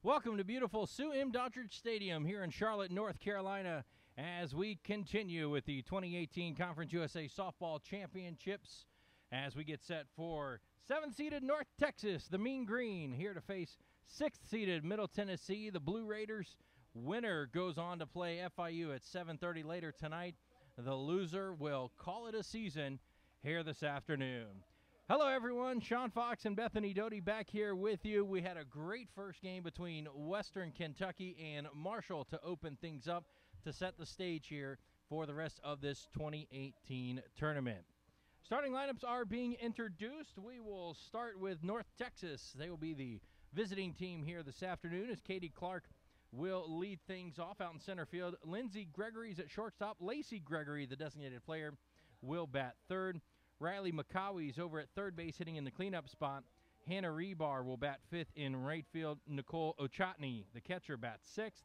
Welcome to beautiful Sue M. Doddridge Stadium here in Charlotte, North Carolina, as we continue with the 2018 Conference USA Softball Championships as we get set for 7th-seeded North Texas, the Mean Green, here to face 6th-seeded Middle Tennessee, the Blue Raiders. Winner goes on to play FIU at 7:30 later tonight. The loser will call it a season here this afternoon. Hello, everyone. Sean Fox and Bethany Doty back here with you. We had a great first game between Western Kentucky and Marshall to open things up to set the stage here for the rest of this 2018 tournament. Starting lineups are being introduced. We will start with North Texas. They will be the visiting team here this afternoon as Katie Clark will lead things off out in center field. Lindsey Gregory's at shortstop. Lacey Gregory, the designated player, will bat third. Riley McCowie's over at third base hitting in the cleanup spot. Hannah Rebar will bat fifth in right field. Nicole Ochotny, the catcher, bats sixth.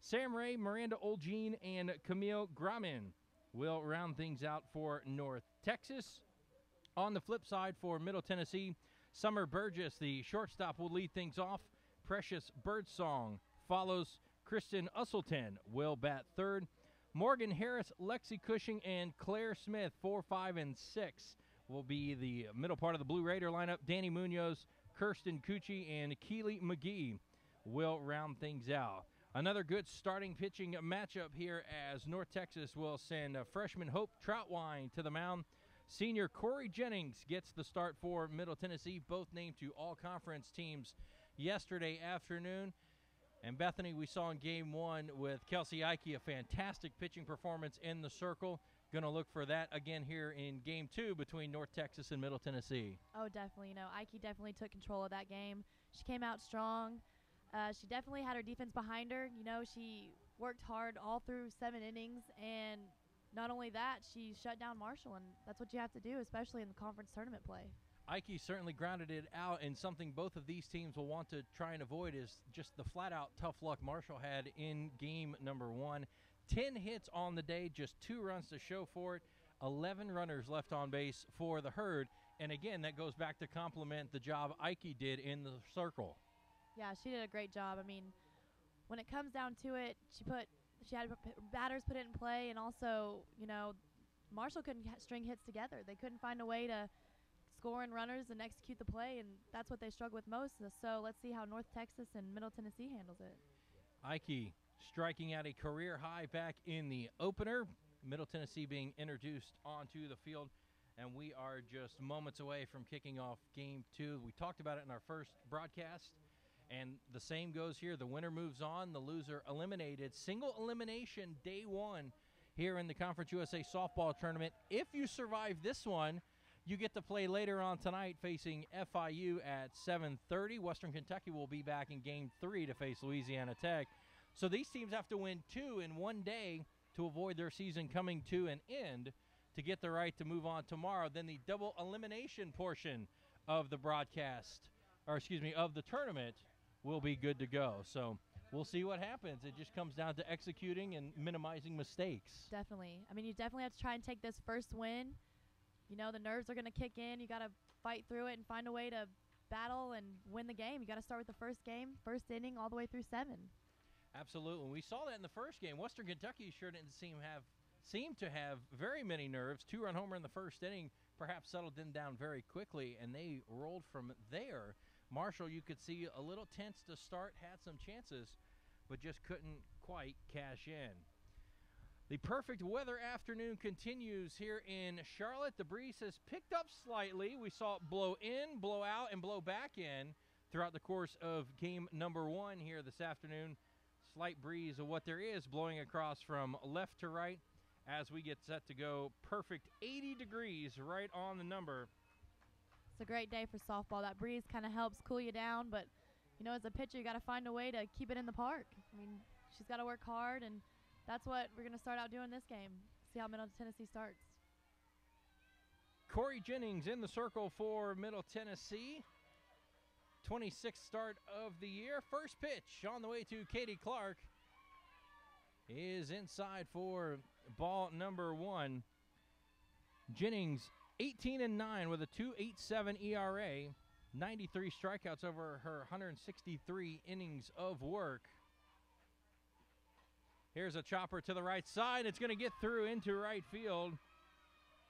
Sam Ray, Miranda Oljean, and Camille Gramin will round things out for North Texas. On the flip side for Middle Tennessee, Summer Burgess, the shortstop, will lead things off. Precious Birdsong follows. Kristen Usselton will bat third. Morgan Harris, Lexi Cushing, and Claire Smith, 4, 5, and 6, will be the middle part of the Blue Raider lineup. Danny Munoz, Kirsten Cucci, and Keely McGee will round things out. Another good starting pitching matchup here as North Texas will send freshman Hope Troutwine to the mound. Senior Corey Jennings gets the start for Middle Tennessee, both named to all-conference teams yesterday afternoon. And Bethany, we saw in Game 1 with Kelsey Ike a fantastic pitching performance in the circle. Going to look for that again here in Game 2 between North Texas and Middle Tennessee. Oh, definitely. You know, Ike definitely took control of that game. She came out strong. She definitely had her defense behind her. You know, she worked hard all through 7 innings. And not only that, she shut down Marshall. And that's what you have to do, especially in the conference tournament play. Ike certainly grounded it out, and something both of these teams will want to try and avoid is just the flat-out tough luck Marshall had in game number 1. 10 hits on the day, just 2 runs to show for it, 11 runners left on base for the Herd. And again, that goes back to compliment the job Ike did in the circle. Yeah, she did a great job. I mean, when it comes down to it, she had batters put it in play, and also, you know, Marshall couldn't string hits together. They couldn't find a way to score in runners and execute the play, and that's what they struggle with most. So let's see how North Texas and Middle Tennessee handles it. Ike striking at a career high back in the opener. Middle Tennessee being introduced onto the field, and we are just moments away from kicking off Game 2. We talked about it in our first broadcast, and the same goes here. The winner moves on, the loser eliminated. Single elimination day 1 here in the Conference USA Softball Tournament. If you survive this one, you get to play later on tonight facing FIU at 7:30. Western Kentucky will be back in Game 3 to face Louisiana Tech. So these teams have to win 2 in one day to avoid their season coming to an end to get the right to move on tomorrow. Then the double elimination portion of the broadcast, of the tournament, will be good to go. So we'll see what happens. It just comes down to executing and minimizing mistakes. Definitely. I mean, you definitely have to try and take this first win. You know, the nerves are going to kick in. You got to fight through it and find a way to battle and win the game. You got to start with the first game, first inning, all the way through 7. Absolutely. We saw that in the first game. Western Kentucky sure didn't seem to have very many nerves. 2-run homer in the first inning perhaps settled them down very quickly, and they rolled from there. Marshall, you could see a little tense to start, had some chances, but just couldn't quite cash in. The perfect weather afternoon continues here in Charlotte. The breeze has picked up slightly. We saw it blow in, blow out, and blow back in throughout the course of game number 1 here this afternoon. Slight breeze of what there is blowing across from left to right as we get set to go. Perfect 80 degrees right on the number. It's a great day for softball. That breeze kind of helps cool you down, but, you know, as a pitcher, you got to find a way to keep it in the park. I mean, she's got to work hard, and that's what we're going to start out doing this game. See how Middle Tennessee starts. Corey Jennings in the circle for Middle Tennessee. 26th start of the year. First pitch on the way to Katie Clark is inside for ball number 1. Jennings 18-9 with a 2.87 ERA. 93 strikeouts over her 163 innings of work. Here's a chopper to the right side. It's going to get through into right field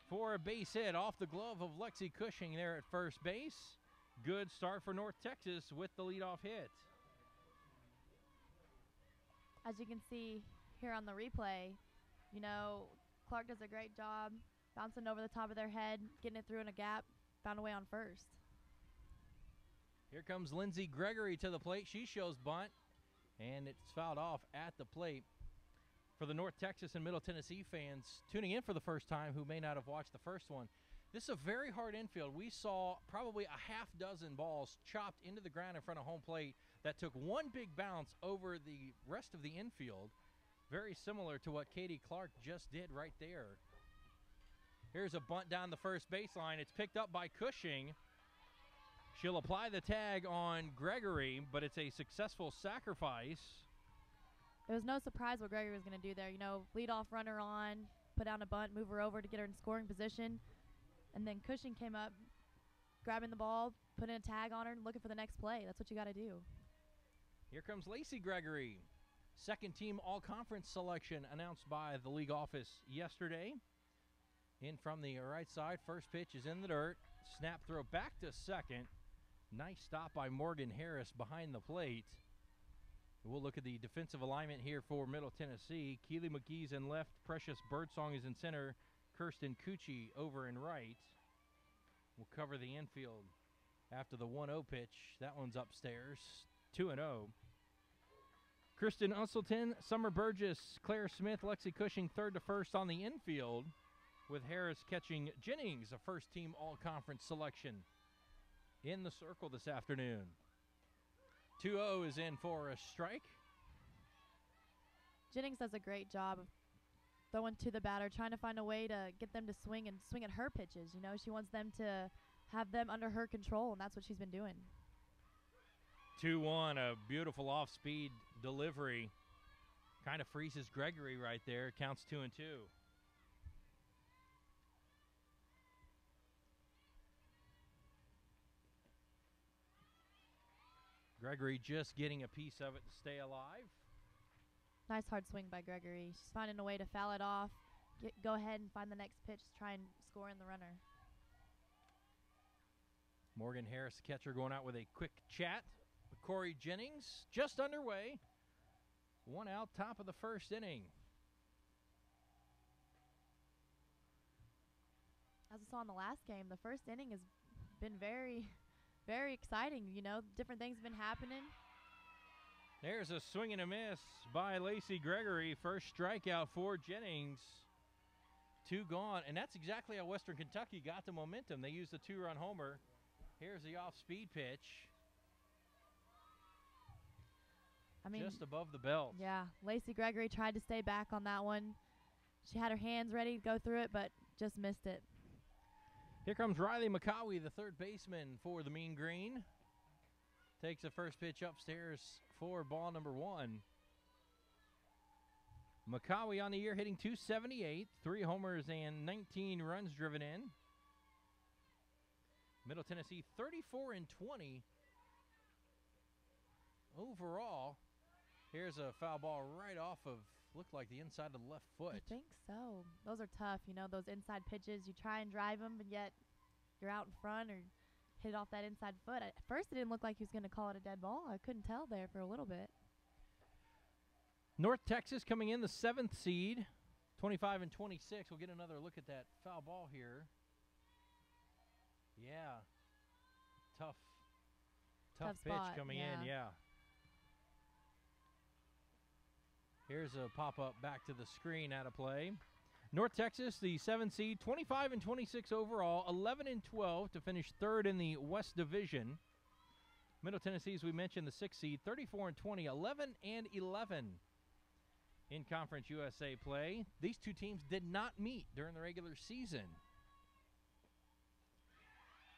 for a base hit off the glove of Lexi Cushing there at first base. Good start for North Texas with the leadoff hit. As you can see here on the replay, you know, Clark does a great job bouncing over the top of their head, getting it through in a gap, found a way on first. Here comes Lindsey Gregory to the plate. She shows bunt, and it's fouled off at the plate. For the North Texas and Middle Tennessee fans tuning in for the first time who may not have watched the first one, this is a very hard infield. We saw probably a half dozen balls chopped into the ground in front of home plate that took one big bounce over the rest of the infield. Very similar to what Katie Clark just did right there. Here's a bunt down the first baseline. It's picked up by Cushing. She'll apply the tag on Gregory, but it's a successful sacrifice. It was no surprise what Gregory was going to do there. You know, lead off runner on, put down a bunt, move her over to get her in scoring position. And then Cushing came up, grabbing the ball, putting a tag on her, and looking for the next play. That's what you got to do. Here comes Lacey Gregory. Second team all-conference selection announced by the league office yesterday. In from the right side, first pitch is in the dirt. Snap throw back to second. Nice stop by Morgan Harris behind the plate. We'll look at the defensive alignment here for Middle Tennessee. Keely McGee's in left. Precious Birdsong is in center. Kirsten Cucci over in right. We'll cover the infield after the 1-0 pitch. That one's upstairs. 2-0. Kristen Usselton, Summer Burgess, Claire Smith, Lexi Cushing third to first on the infield, with Harris catching Jennings, a first-team all-conference selection, in the circle this afternoon. 2-0 is in for a strike. Jennings does a great job of throwing to the batter, trying to find a way to get them to swing and swing at her pitches. You know, she wants them to have them under her control, and that's what she's been doing. 2-1, a beautiful off-speed delivery. Kind of freezes Gregory right there. Counts 2-2. Gregory just getting a piece of it to stay alive. Nice hard swing by Gregory. She's finding a way to foul it off, go ahead and find the next pitch to try and score in the runner. Morgan Harris, the catcher, going out with a quick chat with Corey Jennings. Just underway. One out, top of the first inning. As we saw in the last game, the first inning has been very, very exciting. You know, different things have been happening. There's a swing and a miss by Lacey Gregory. First strikeout for Jennings. 2 gone, and that's exactly how Western Kentucky got the momentum. They used a 2-run homer. Here's the off-speed pitch. I mean, just above the belt. Yeah, Lacey Gregory tried to stay back on that one. She had her hands ready to go through it, but just missed it. Here comes Riley McCowie, the third baseman for the Mean Green. Takes the first pitch upstairs for ball number 1. McCowie on the year hitting .278, 3 homers and 19 runs driven in. Middle Tennessee 34-20 overall. Here's a foul ball right off of, looked like the inside of the left foot. I think so. Those are tough, you know, those inside pitches. You try and drive them, but yet you're out in front or hit off that inside foot. At first, it didn't look like he was going to call it a dead ball. I couldn't tell there for a little bit. North Texas coming in the 7th seed, 25-26. We'll get another look at that foul ball here. Yeah. Tough pitch spot, coming in, yeah. Here's a pop-up back to the screen out of play. North Texas, the 7th seed, 25-26 overall, 11-12 to finish third in the West Division. Middle Tennessee, as we mentioned, the 6th seed, 34-20, 11-11 in Conference USA play. These two teams did not meet during the regular season.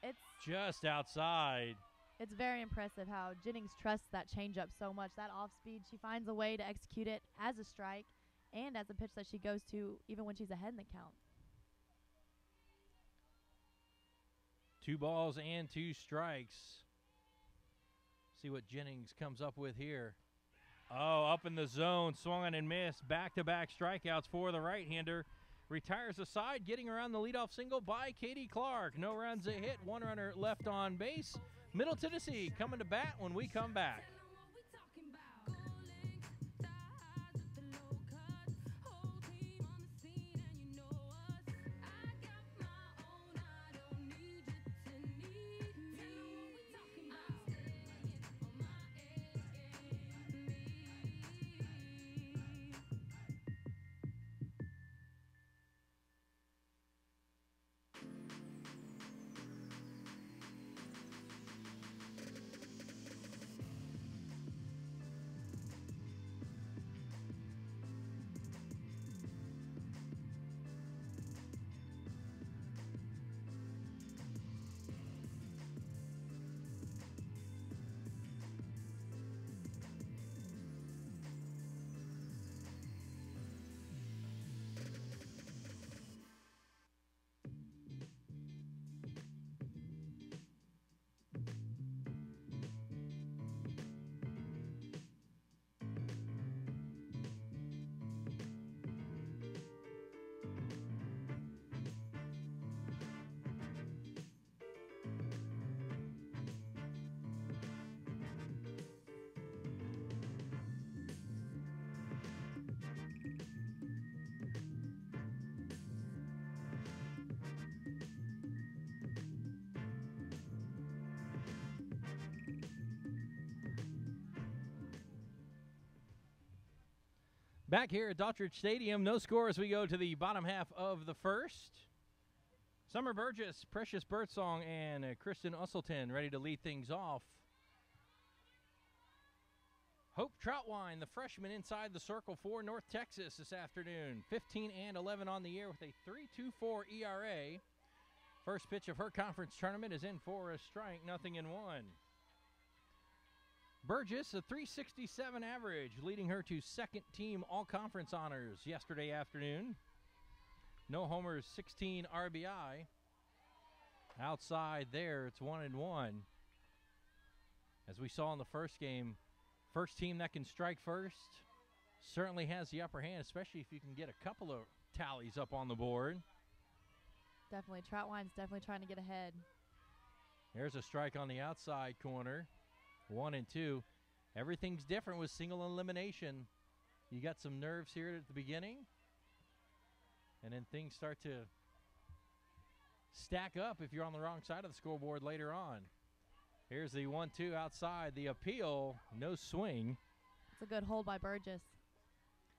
It's just outside. It's very impressive how Jennings trusts that changeup so much. That off speed, she finds a way to execute it as a strike and as a pitch that she goes to even when she's ahead in the count. 2 balls and 2 strikes. See what Jennings comes up with here. Oh, up in the zone, swung on and missed. Back-to-back strikeouts for the right-hander. Retires aside, getting around the leadoff single by Katie Clark. No runs a hit, 1 runner left on base. Middle Tennessee coming to bat when we come back. Back here at Daughtridge Stadium, no score as we go to the bottom half of the first. Summer Burgess, Precious Birdsong, and Kristen Usselton ready to lead things off. Hope Troutwine, the freshman inside the circle for North Texas this afternoon. 15-11 on the year with a 3.24 ERA. First pitch of her conference tournament is in for a strike, 0-1. Burgess, a 367 average, leading her to second-team all-conference honors yesterday afternoon. No homers, 16 RBI. Outside there, it's 1-1. As we saw in the first game, first team that can strike first certainly has the upper hand, especially if you can get a couple of tallies up on the board. Definitely. Troutwine's definitely trying to get ahead. There's a strike on the outside corner. 1-2. Everything's different with single elimination. You got some nerves here at the beginning, and then things start to stack up if you're on the wrong side of the scoreboard later on. Here's the 1-2 outside. The appeal, no swing. It's a good hold by Burgess.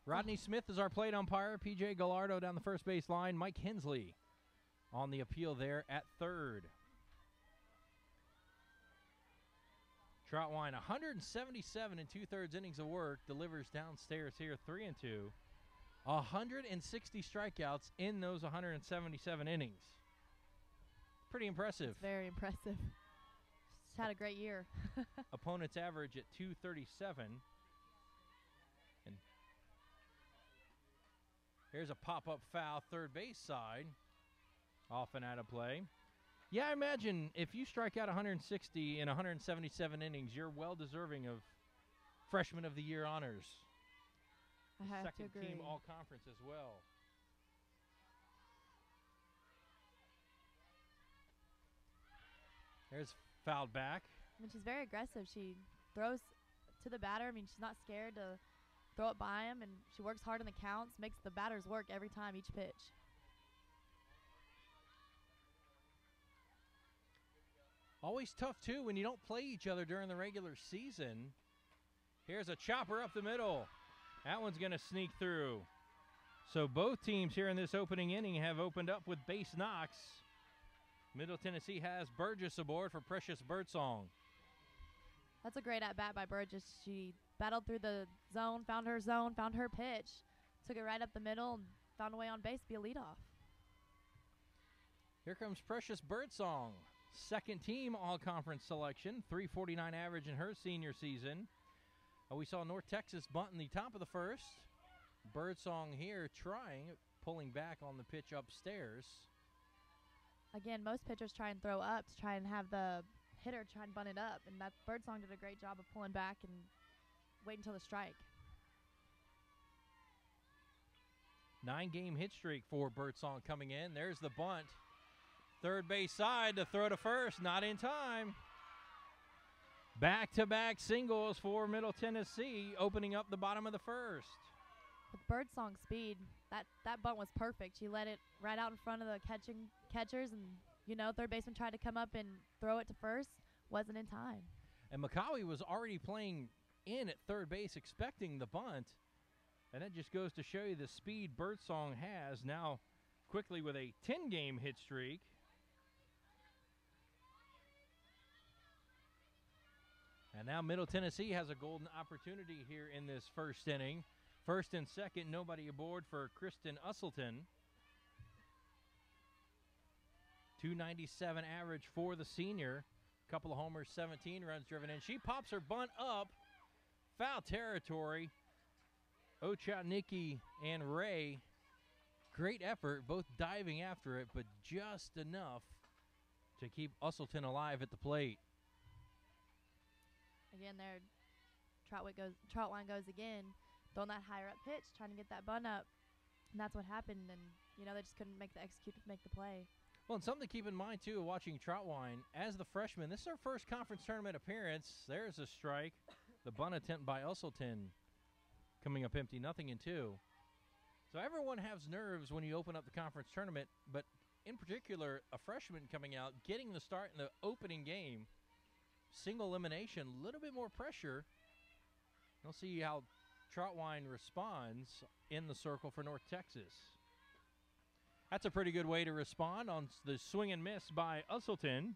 Rodney Smith is our plate umpire. P.J. Gallardo down the first base line. Mike Hensley on the appeal there at third. Troutwine, 177 and 2/3 innings of work, delivers downstairs here, 3-2. 160 strikeouts in those 177 innings. Pretty impressive. It's very impressive. She's had a great year. Opponent's average at 237. And here's a pop-up foul, third base side. Off and out of play. Yeah, I imagine if you strike out 160 in 177 innings, you're well deserving of Freshman of the Year honors. I have Second to agree. team all-conference as well. There's fouled back. I mean, she's very aggressive. She throws to the batter. I mean, she's not scared to throw it by him, and she works hard in the counts, makes the batters work every time, each pitch. Always tough, too, when you don't play each other during the regular season. Here's a chopper up the middle. That one's going to sneak through. So both teams here in this opening inning have opened up with base knocks. Middle Tennessee has Burgess aboard for Precious Birdsong. That's a great at-bat by Burgess. She battled through the zone, found her pitch, took it right up the middle, and found a way on base to be a leadoff. Here comes Precious Birdsong. Second team all-conference selection, 349 average in her senior season. We saw North Texas bunt in the top of the first. Birdsong here trying, pulling back on the pitch upstairs. again, most pitchers try and throw up to try and have the hitter try and bunt it up, and that Birdsong did a great job of pulling back and waiting until the strike. 9-game hit streak for Birdsong coming in. There's the bunt. Third base side to throw to first, not in time. Back-to-back singles for Middle Tennessee, opening up the bottom of the first. With Birdsong's speed, that bunt was perfect. She let it right out in front of the catchers, and third baseman tried to come up and throw it to first, wasn't in time. And McCauley was already playing in at third base, expecting the bunt, and that just goes to show you the speed Birdsong has. Now, quickly with a 10-game hit streak. And now Middle Tennessee has a golden opportunity here in this first inning. First and second, nobody aboard for Kristen Usselton. .297 average for the senior. Couple of homers, 17 runs driven in. She pops her bunt up. Foul territory. Ochotnicki and Ray, great effort, both diving after it, but just enough to keep Usselton alive at the plate. Again, there, Troutwine goes again, throwing that higher up pitch, trying to get that bunt up, and that's what happened. And they just couldn't make the play. Well, and something to keep in mind too, watching Troutwine as the freshman. This is her first conference tournament appearance. There's a strike. The bunt attempt by Usselton coming up empty, 0-2. So everyone has nerves when you open up the conference tournament, but in particular, a freshman coming out, getting the start in the opening game. Single elimination, a little bit more pressure. We'll see how Troutwine responds in the circle for North Texas. That's a pretty good way to respond on the swing and miss by Usselton.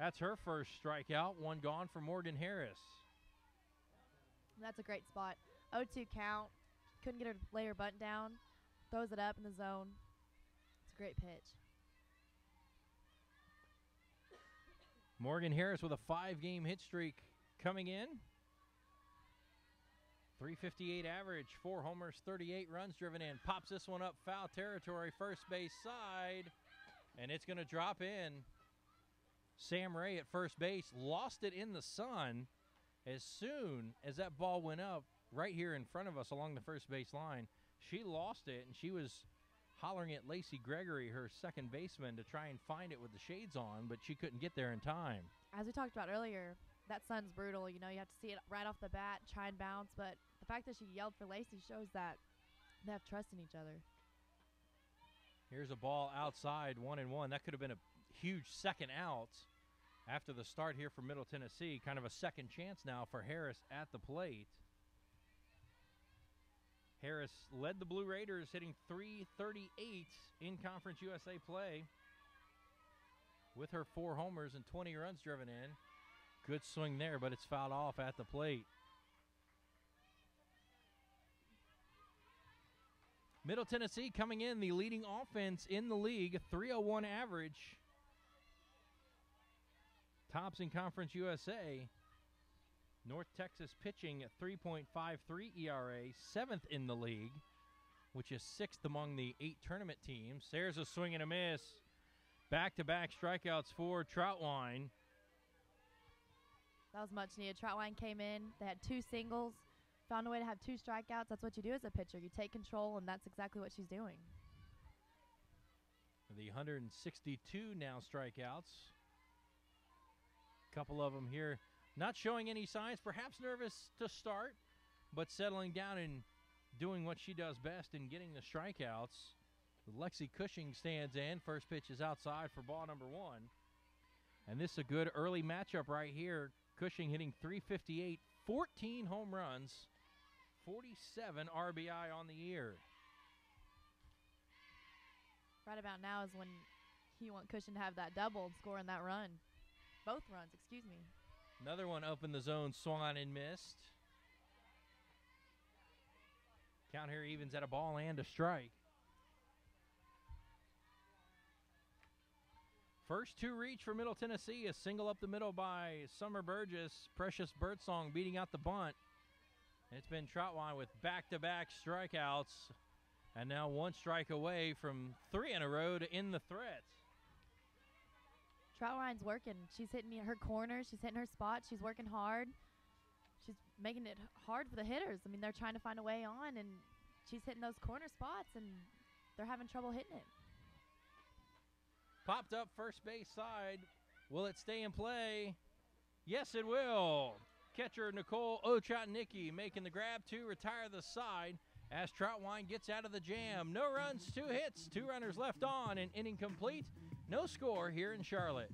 That's her first strikeout, one gone for Morgan Harris. That's a great spot. 0-2 count. Couldn't get her to lay her bunt down. Throws it up in the zone. It's a great pitch. Morgan Harris with a 5-game hit streak coming in. .358 average, 4 homers, 38 runs driven in. Pops this one up, foul territory, first base side, and it's going to drop in. Sam Ray at first base lost it in the sun as soon as that ball went up right here in front of us along the first base line. She lost it, and she was hollering at Lacey Gregory, her second baseman, to try and find it with the shades on, but she couldn't get there in time. As we talked about earlier, that sun's brutal. You have to see it right off the bat, try and bounce, but the fact that she yelled for Lacey shows that they have trust in each other. Here's a ball outside, 1-1. That could have been a huge second out after the start here for Middle Tennessee. Kind of a second chance now for Harris at the plate. Harris led the Blue Raiders, hitting .338 in Conference USA play with her 4 homers and 20 runs driven in. Good swing there, but it's fouled off at the plate. Middle Tennessee coming in, the leading offense in the league, a .301 average. Tops in Conference USA. North Texas pitching at 3.53 ERA, 7th in the league, which is 6th among the 8 tournament teams. There's a swing and a miss. Back-to-back strikeouts for Troutwine. That was much needed. Troutwine came in. They had 2 singles, found a way to have 2 strikeouts. That's what you do as a pitcher. You take control, and that's exactly what she's doing. The 162 now strikeouts. A couple of them here not showing any signs, perhaps nervous to start, but settling down and doing what she does best in getting the strikeouts. Lexi Cushing stands in. First pitch is outside for ball number 1. And this is a good early matchup right here. Cushing hitting .358, 14 home runs, 47 RBI on the year. Right about now is when you want Cushing to have that double and score in that run. Both runs, excuse me. Another one up in the zone, swung and missed. Count here evens at a ball and a strike. First 2 reach for Middle Tennessee. A single up the middle by Summer Burgess. Precious Birdsong beating out the bunt. And it's been Troutwine with back-to-back strikeouts. And now 1 strike away from 3 in a row to end the threat. Troutwine's working. She's hitting her corners. She's hitting her spots. She's working hard. She's making it hard for the hitters. I mean, they're trying to find a way on, and she's hitting those corner spots, and they're having trouble hitting it. Popped up first base side. Will it stay in play? Yes, it will. Catcher Nicole Ochotnicki making the grab to retire the side as Troutwine gets out of the jam. No runs, 2 hits, 2 runners left on, and inning complete. No score here in Charlotte.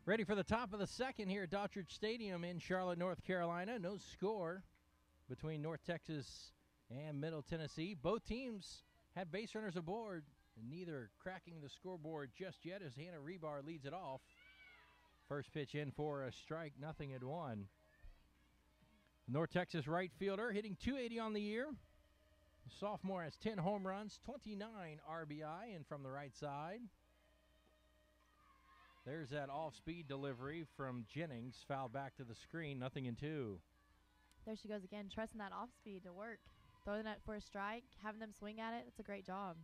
Ready for the top of the second here at Dottridge Stadium in Charlotte, North Carolina. No score between North Texas and Middle Tennessee. Both teams have base runners aboard, and neither cracking the scoreboard just yet as Hannah Rebar leads it off. First pitch in for a strike, 0-1. North Texas right fielder hitting .280 on the year. The sophomore has 10 home runs, 29 RBI, and from the right side. There's that off-speed delivery from Jennings, fouled back to the screen, 0-2. There she goes again, trusting that off-speed to work. Throwing it for a strike, having them swing at it, it's a great job.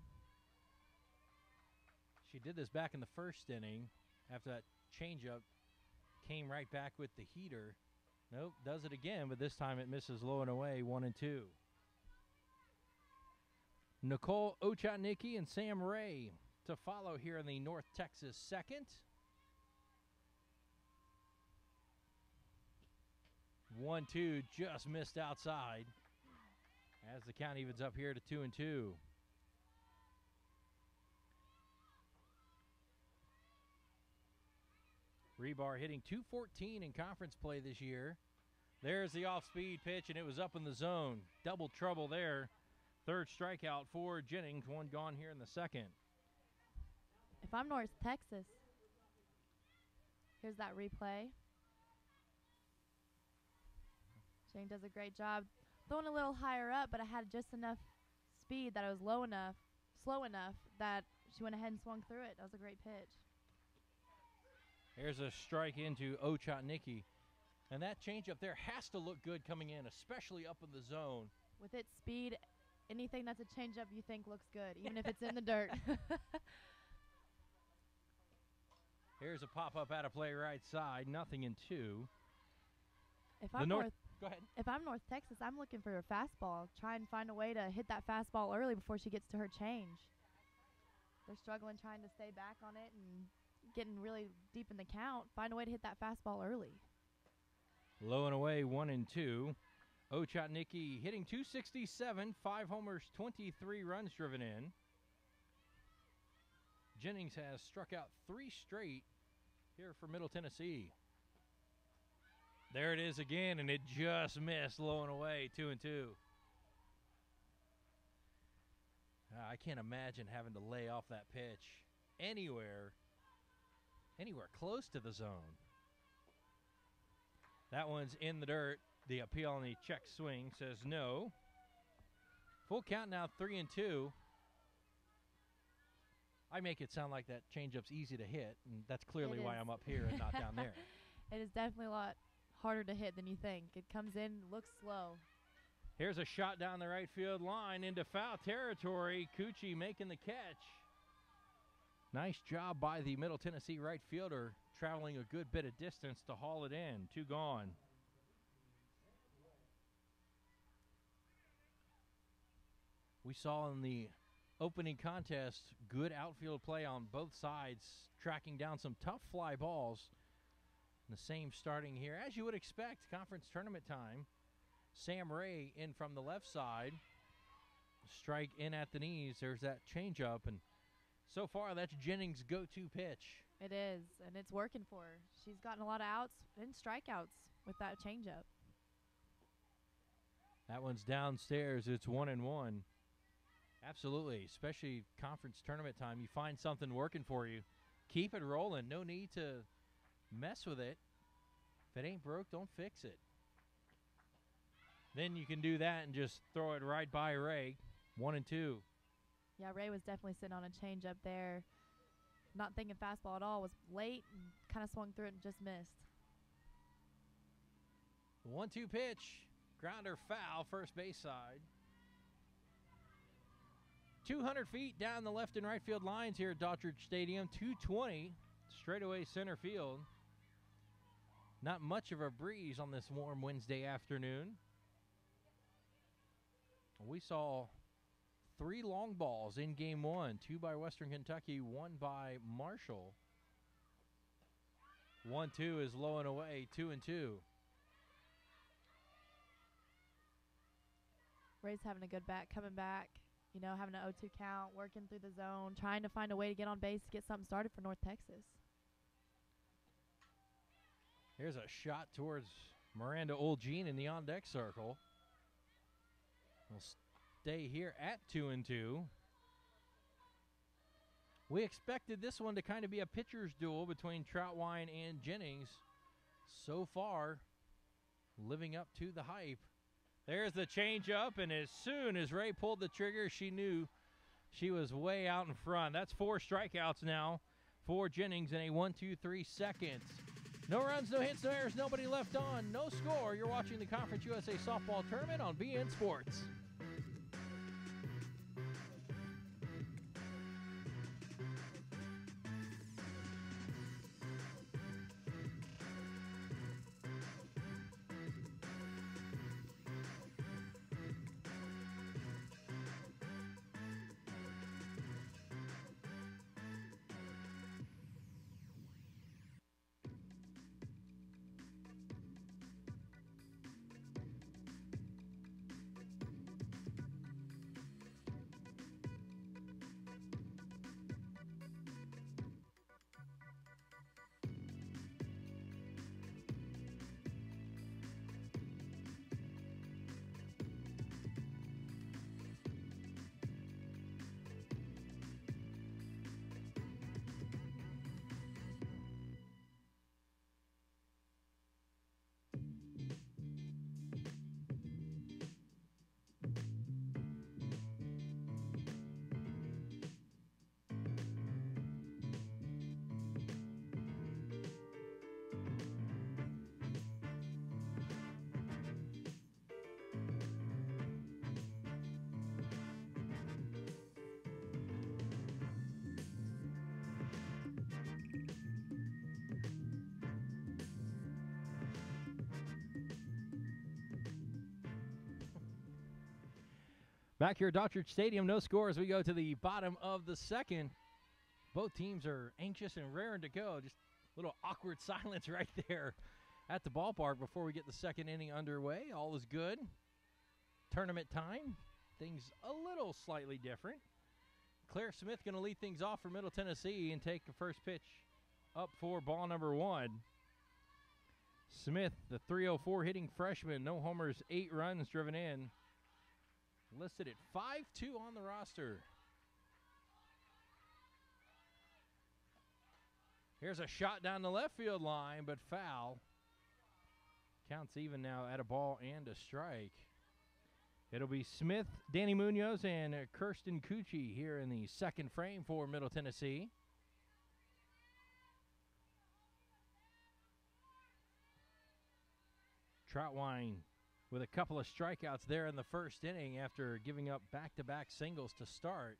She did this back in the first inning after that changeup came right back with the heater. Nope, does it again, but this time it misses low and away, 1-2. Nicole Ochotnicki and Sam Ray to follow here in the North Texas second. 1-2 just missed outside as the count evens up here to 2-2. Rebar hitting .214 in conference play this year. There's the off-speed pitch, and it was up in the zone. Double trouble there. Third strikeout for Jennings, one gone here in the second. If I'm North Texas, here's that replay. Jane does a great job throwing a little higher up, but I had just enough speed that I was slow enough that she went ahead and swung through it. That was a great pitch. There's a strike into Ochotnicki. And that changeup there has to look good coming in, especially up in the zone. With its speed, anything that's a changeup you think looks good, even if it's in the dirt. Here's a pop-up out of play right side, 0-2. Go ahead. If I'm North Texas, I'm looking for a fastball. Try and find a way to hit that fastball early before she gets to her change. They're struggling trying to stay back on it and getting really deep in the count. Find a way to hit that fastball early. Low and away, 1-2. Ochotnicki hitting .267, 5 homers, 23 runs driven in. Jennings has struck out 3 straight here for Middle Tennessee. There it is again, and it just missed, low and away, 2-2. I can't imagine having to lay off that pitch anywhere close to the zone. That one's in the dirt. The appeal on the check swing says no. Full count now, 3-2. I make it sound like that changeup's easy to hit, and that's clearly It why is. I'm up here and not down there. It is definitely a lot harder to hit than you think. It comes in, looks slow. Here's a shot down the right field line into foul territory. Cucci making the catch. Nice job by the Middle Tennessee right fielder, traveling a good bit of distance to haul it in. 2 gone. We saw in the opening contest good outfield play on both sides, tracking down some tough fly balls. And the same starting here, as you would expect, conference tournament time. Sam Ray in from the left side. Strike in at the knees. There's that changeup, and so far that's Jennings' go-to pitch. It is, and it's working for her. She's gotten a lot of outs and strikeouts with that changeup. That one's downstairs. It's 1-1. Absolutely, especially conference tournament time. You find something working for you, keep it rolling. No need to mess with it. If it ain't broke, don't fix it. Then you can do that and just throw it right by Ray. 1-2. Yeah, Ray was definitely sitting on a changeup there. Not thinking fastball at all. Was late and kind of swung through it and just missed. 1-2 pitch. Grounder foul, first base side. 200 feet down the left and right field lines here at Daughtridge Stadium. 220 straightaway center field. Not much of a breeze on this warm Wednesday afternoon. We saw 3 long balls in game 1. 2 by Western Kentucky, 1 by Marshall. 1-2 is low and away, 2-2. Ray's having a good bat, coming back, you know, having an 0-2 count, working through the zone, trying to find a way to get on base to get something started for North Texas. Here's a shot towards Miranda Oljean in the on-deck circle. We'll stay here at 2-2. We expected this one to kind of be a pitcher's duel between Troutwine and Jennings. So far, living up to the hype. There's the changeup, and as soon as Ray pulled the trigger, she knew she was way out in front. That's 4 strikeouts now for Jennings in a 1-2-3 seconds. No runs, no hits, no errors, nobody left on, no score. You're watching the Conference USA Softball Tournament on BN Sports. Back here at Daughtridge Stadium, no score as we go to the bottom of the second. Both teams are anxious and raring to go. Just a little awkward silence right there at the ballpark before we get the second inning underway. All is good. Tournament time. Things a little slightly different. Claire Smith going to lead things off for Middle Tennessee and take the first pitch up for ball number 1. Smith, the .304 hitting freshman, no homers, 8 runs driven in. Listed at 5'2" on the roster. Here's a shot down the left field line, but foul. Counts even now at a ball and a strike. It'll be Smith, Danny Munoz, and Kirsten Cucci here in the second frame for Middle Tennessee. Troutwine with a couple of strikeouts there in the first inning after giving up back-to-back singles to start.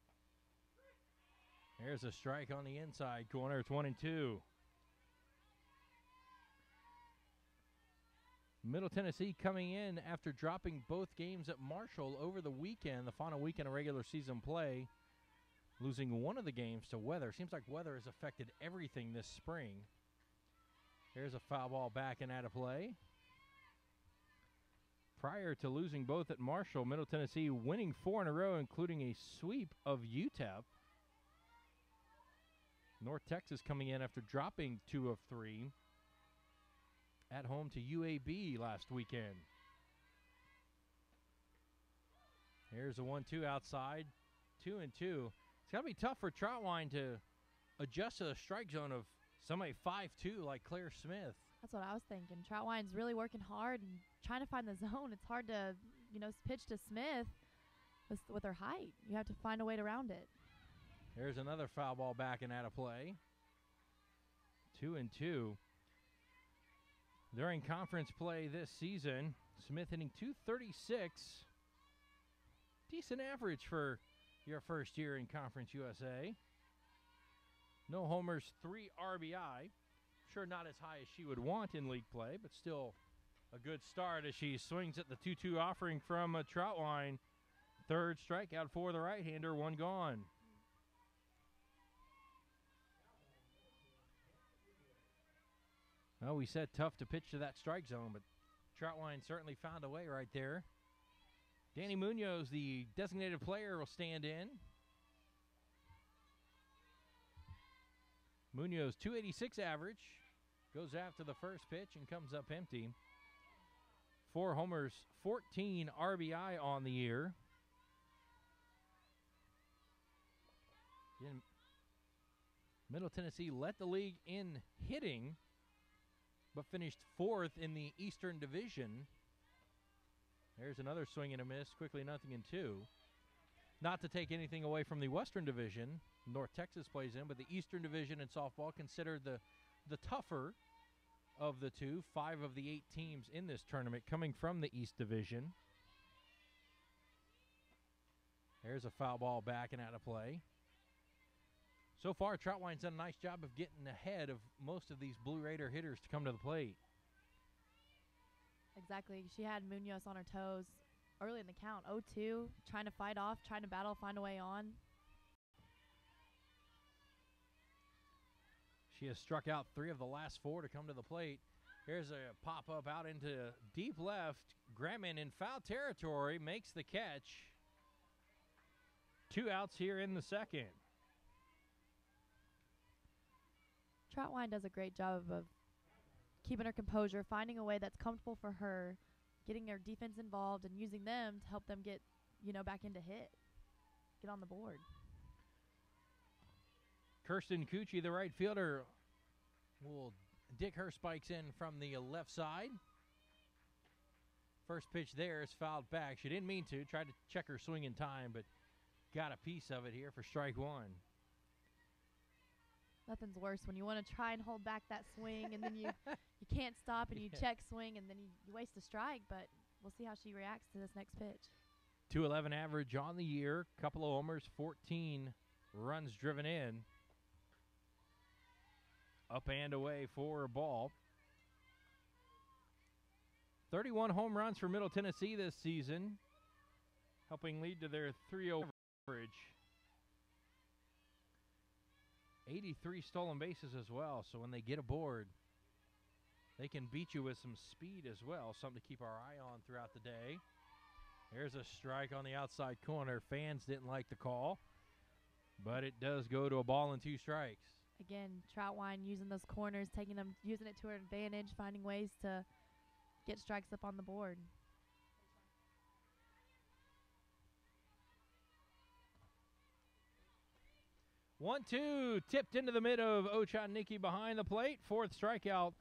There's a strike on the inside corner. It's 1-2. Middle Tennessee coming in after dropping both games at Marshall over the weekend, the final weekend of regular season play, losing one of the games to weather. Seems like weather has affected everything this spring. Here's a foul ball back and out of play. Prior to losing both at Marshall, Middle Tennessee winning 4 in a row, including a sweep of UTEP. North Texas coming in after dropping 2 of 3 at home to UAB last weekend. Here's a 1-2 outside, 2-2. It's got to be tough for Troutwine to adjust to the strike zone of somebody 5'2" like Claire Smith. That's what I was thinking. Troutwine's really working hard and trying to find the zone. It's hard to, pitch to Smith with her height. You have to find a way around it. There's another foul ball back and out of play. 2-2. During conference play this season, Smith hitting .236. Decent average for your first year in Conference USA. No homers, 3 RBI. Sure not as high as she would want in league play, but still a good start as she swings at the 2-2 offering from Troutwine. Third strikeout for the right-hander, 1 gone. Well, we said tough to pitch to that strike zone, but Troutwine certainly found a way right there. Danny Munoz, the designated player, will stand in. Munoz, .286 average, goes after the first pitch and comes up empty. 4 homers, 14 RBI on the year. Again, Middle Tennessee led the league in hitting, but finished 4th in the Eastern Division. There's another swing and a miss, quickly 0-2. Not to take anything away from the Western Division, North Texas plays in, but the Eastern Division in softball considered the tougher of the two. 5 of the 8 teams in this tournament coming from the East Division. There's a foul ball back and out of play. So far, Troutwine's done a nice job of getting ahead of most of these Blue Raider hitters to come to the plate. Exactly. She had Munoz on her toes early in the count. 0-2, trying to fight off, trying to battle, find a way on. She has struck out 3 of the last 4 to come to the plate. Here's a pop-up out into deep left. Gremmen in foul territory makes the catch. 2 outs here in the second. Troutwine does a great job of keeping her composure, finding a way that's comfortable for her, getting their defense involved, and using them to help them get, back into hit, get on the board. Kirsten Cucci, the right fielder, will dig her spikes in from the left side. First pitch there is fouled back. She didn't mean to. Tried to check her swing in time, but got a piece of it here for strike 1. Nothing's worse when you want to try and hold back that swing, and then you can't stop, and you check swing, and then you waste a strike. But we'll see how she reacts to this next pitch. .211 average on the year. Couple of homers, 14 runs driven in. Up and away for a ball. 31 home runs for Middle Tennessee this season, helping lead to their 3-0 average. 83 stolen bases as well, so when they get aboard, they can beat you with some speed as well, something to keep our eye on throughout the day. There's a strike on the outside corner. Fans didn't like the call, but it does go to a ball and 2 strikes. Again, Troutwine using those corners, using it to her advantage, finding ways to get strikes up on the board. One, 2, tipped into the mid of Ochaniki behind the plate. 4th strikeout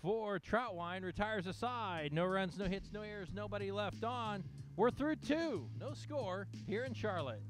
for Troutwine. Retires aside. No runs, no hits, no errors, nobody left on. We're through 2. No score here in Charlotte.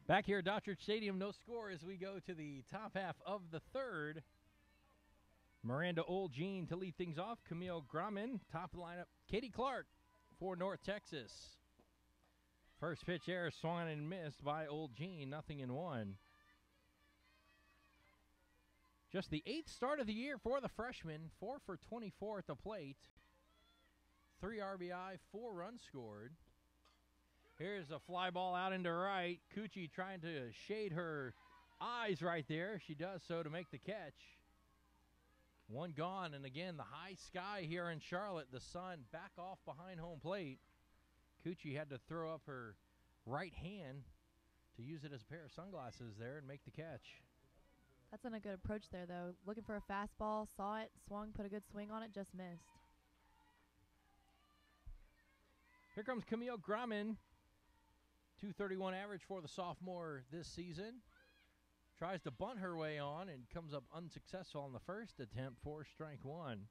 Back here at Dottridge Stadium, no score as we go to the top half of the third. Miranda Oljean to lead things off. Camille Grumman, top of the lineup. Katie Clark for North Texas. First pitch error swung and missed by Oljean, 0-1. Just the 8th start of the year for the freshman, 4 for 24 at the plate. 3 RBI, 4 runs scored. Here's a fly ball out into right. Cucci trying to shade her eyes right there. She does so to make the catch. 1 gone, and again, the high sky here in Charlotte. The sun back off behind home plate. Cucci had to throw up her right hand to use it as a pair of sunglasses there and make the catch. That's not a good approach there, though. Looking for a fastball, saw it, swung, put a good swing on it, just missed. Here comes Camille Grumman. 231 average for the sophomore this season. Tries to bunt her way on and comes up unsuccessful on the first attempt for strike 1.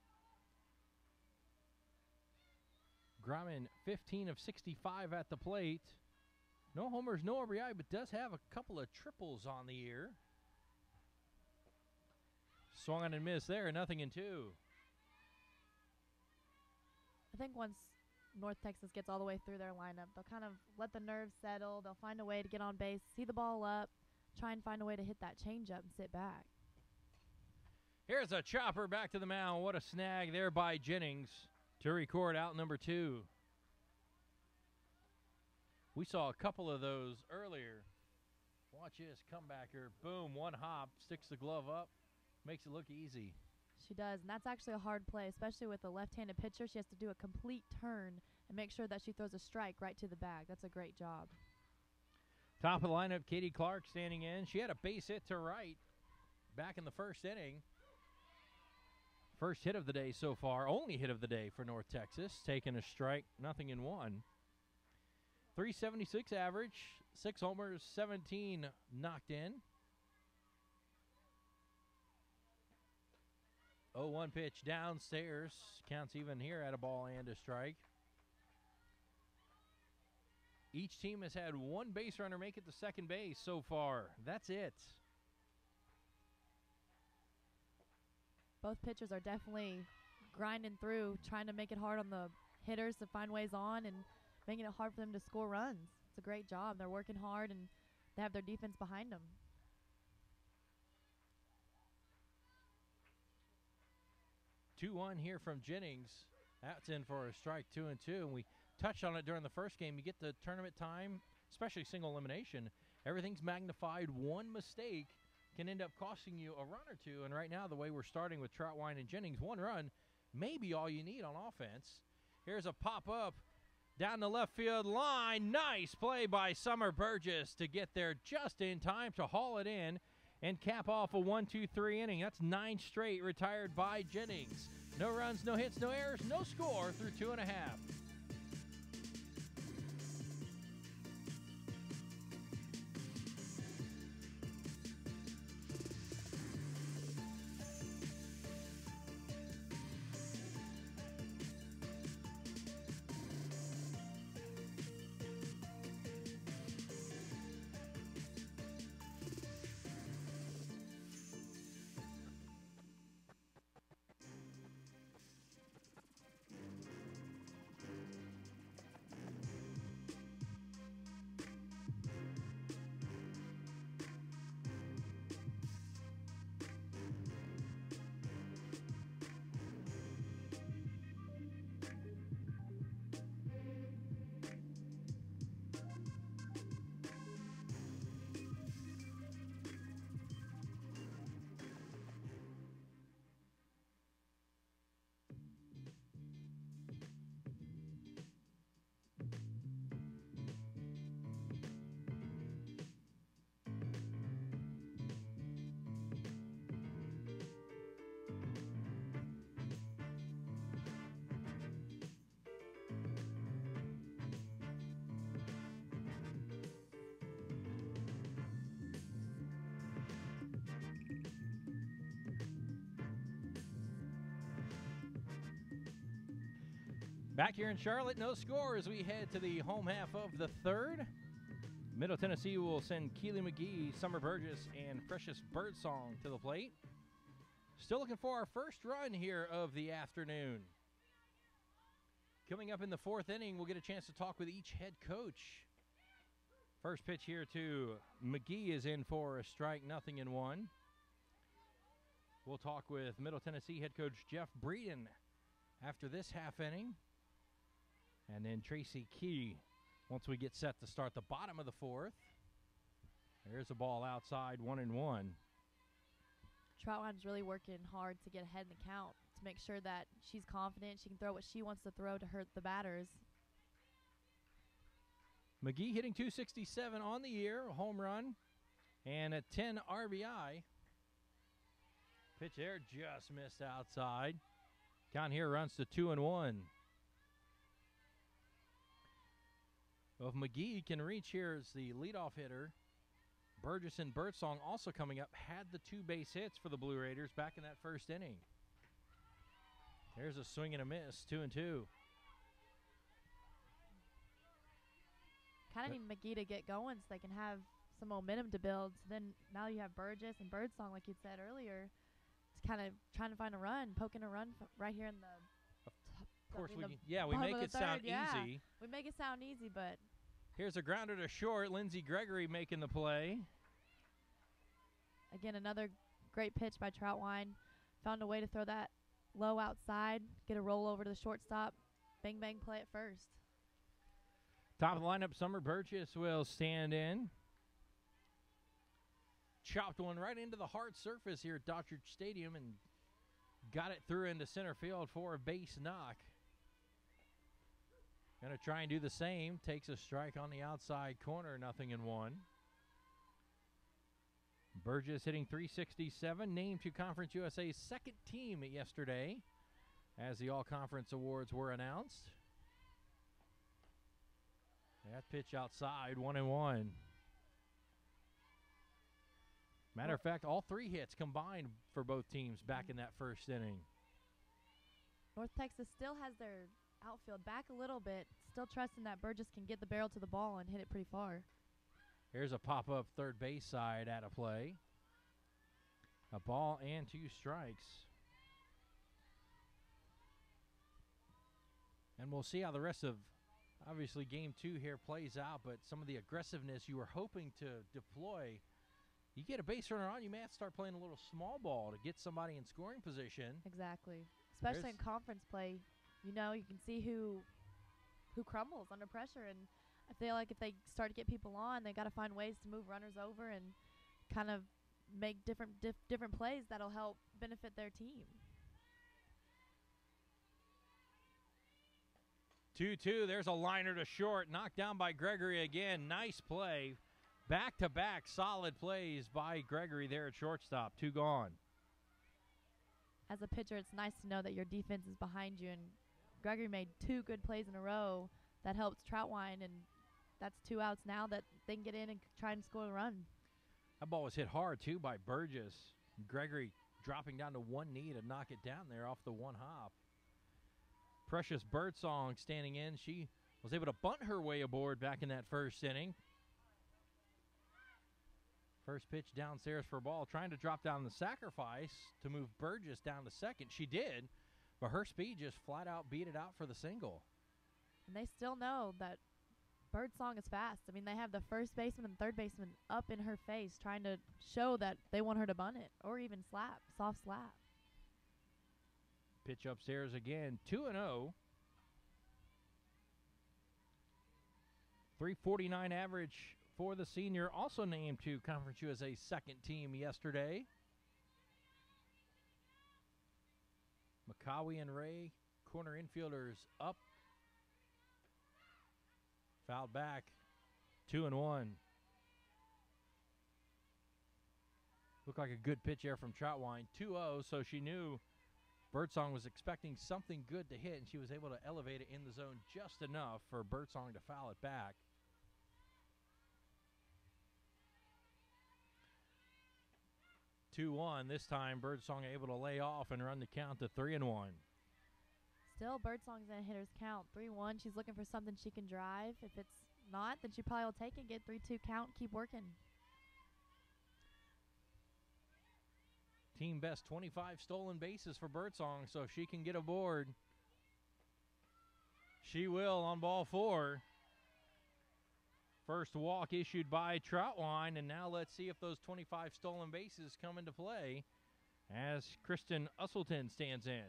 Grumman, 15 of 65 at the plate. No homers, no RBI, but does have a couple of triples on the year. Swung on and missed there, 0-2. I think once North Texas gets all the way through their lineup, they'll kind of let the nerves settle. They'll find a way to get on base, see the ball up, try and find a way to hit that changeup and sit back. Here's a chopper back to the mound. What a snag there by Jennings to record out number 2. We saw a couple of those earlier. Watch this comebacker. Boom, 1 hop, sticks the glove up, makes it look easy. She does, and that's actually a hard play, especially with a left-handed pitcher. She has to do a complete turn and make sure that she throws a strike right to the bag. That's a great job. Top of the lineup, Katie Clark standing in. She had a base hit to right back in the first inning. First hit of the day so far, only hit of the day for North Texas. Taking a strike, 0-1. 376 average, 6 homers, 17 knocked in. 0-1 pitch downstairs. Counts even here at a ball and a strike. Each team has had 1 base runner make it to second base so far. That's it. Both pitchers are definitely grinding through, trying to make it hard on the hitters to find ways on and making it hard for them to score runs. It's a great job. They're working hard, and they have their defense behind them. 2-1 here from Jennings. That's in for a strike, 2-2. And we touched on it during the first game. You get the tournament time, especially single elimination. Everything's magnified. 1 mistake can end up costing you a run or 2. And right now, the way we're starting with Troutwine and Jennings, 1 run may be all you need on offense. Here's a pop-up down the left field line. Nice play by Summer Burgess to get there just in time to haul it in. and cap off a 1-2-3 inning. That's 9 straight retired by Jennings. No runs, no hits, no errors, no score through 2.5. Back here in Charlotte, no score as we head to the home half of the third. Middle Tennessee will send Keely McGee, Summer Burgess, and Precious Birdsong to the plate. Still looking for our first run here of the afternoon. Coming up in the fourth inning, we'll get a chance to talk with each head coach. First pitch here to McGee is in for a strike, 0-1. We'll talk with Middle Tennessee head coach Jeff Breeden after this half inning. And then Tracy Key, once we get set to start the bottom of the fourth. There's a ball outside, 1-1. Troutwine's really working hard to get ahead in the count to make sure that she's confident she can throw what she wants to throw to hurt the batters. McGee hitting .267 on the year, a home run, and a 10 RBI. Pitch there just missed outside. Count here runs to 2-1. Well, if McGee can reach here as the leadoff hitter, Burgess and Birdsong also coming up had the 2 base hits for the Blue Raiders back in that first inning. There's a swing and a miss, 2-2. Kind of need McGee to get going so they can have some momentum to build. So then now you have Burgess and Birdsong, like you said earlier. It's kind of trying to find a run, poking a run right here in the Of course, we make it sound easy. We make it sound easy, but here's a grounder to short. Lindsey Gregory making the play. Again, another great pitch by Troutwine. Found a way to throw that low outside, get a roll over to the shortstop, bang, bang play at first. Top of the lineup, Summer Burgess will stand in. Chopped one right into the hard surface here at Doddridge Stadium and got it through into center field for a base knock. Going to try and do the same. Takes a strike on the outside corner, 0-1. Burgess hitting .367, named to Conference USA's second team yesterday as the All-Conference Awards were announced. That pitch outside, 1-1. Matter of fact, all 3 hits combined for both teams back in that first inning. North Texas still has their outfield back a little bit, still trusting that Burgess can get the barrel to the ball and hit it pretty far. Here's a pop-up third base side at a play. A ball and 2 strikes. And we'll see how the rest of, obviously, Game 2 here plays out, but some of the aggressiveness you were hoping to deploy, you get a base runner on, you may have to start playing a little small ball to get somebody in scoring position. Exactly. Especially in conference play. You know, you can see who crumbles under pressure, and I feel like if they start to get people on, they got to find ways to move runners over and kind of make different plays that'll help benefit their team. 2-2, there's a liner to short, knocked down by Gregory again. Nice play Back-to-back solid plays by Gregory there at shortstop. 2 gone. As a pitcher, it's nice to know that your defense is behind you, and Gregory made 2 good plays in a row that helped Troutwine, and that's 2 outs now that they can get in and try and score a run. That ball was hit hard, too, by Burgess. Gregory dropping down to one knee to knock it down there off the one hop. Precious Birdsong standing in. She was able to bunt her way aboard back in that first inning. First pitch downstairs for a ball, trying to drop down the sacrifice to move Burgess down to second. She did, but her speed just flat out beat it out for the single. And they still know that Birdsong is fast. I mean, they have the first baseman and third baseman up in her face trying to show that they want her to bunt it or even soft slap. Pitch upstairs again, 2-0. 349 average for the senior, also named to Conference USA second team yesterday. McCawie and Ray, corner infielders up. Fouled back, 2-1. Looked like a good pitch there from Troutwine, 2-0, so she knew Birdsong was expecting something good to hit, and she was able to elevate it in the zone just enough for Birdsong to foul it back. 2-1. This time, Birdsong able to lay off and run the count to 3-1. Still, Birdsong's in a hitter's count, 3-1. She's looking for something she can drive. If it's not, then she probably will take it, get 3-2 count, keep working. Team best 25 stolen bases for Birdsong, so if she can get aboard, she will on ball 4. First walk issued by Troutwine, and now let's see if those 25 stolen bases come into play as Kristen Usselton stands in.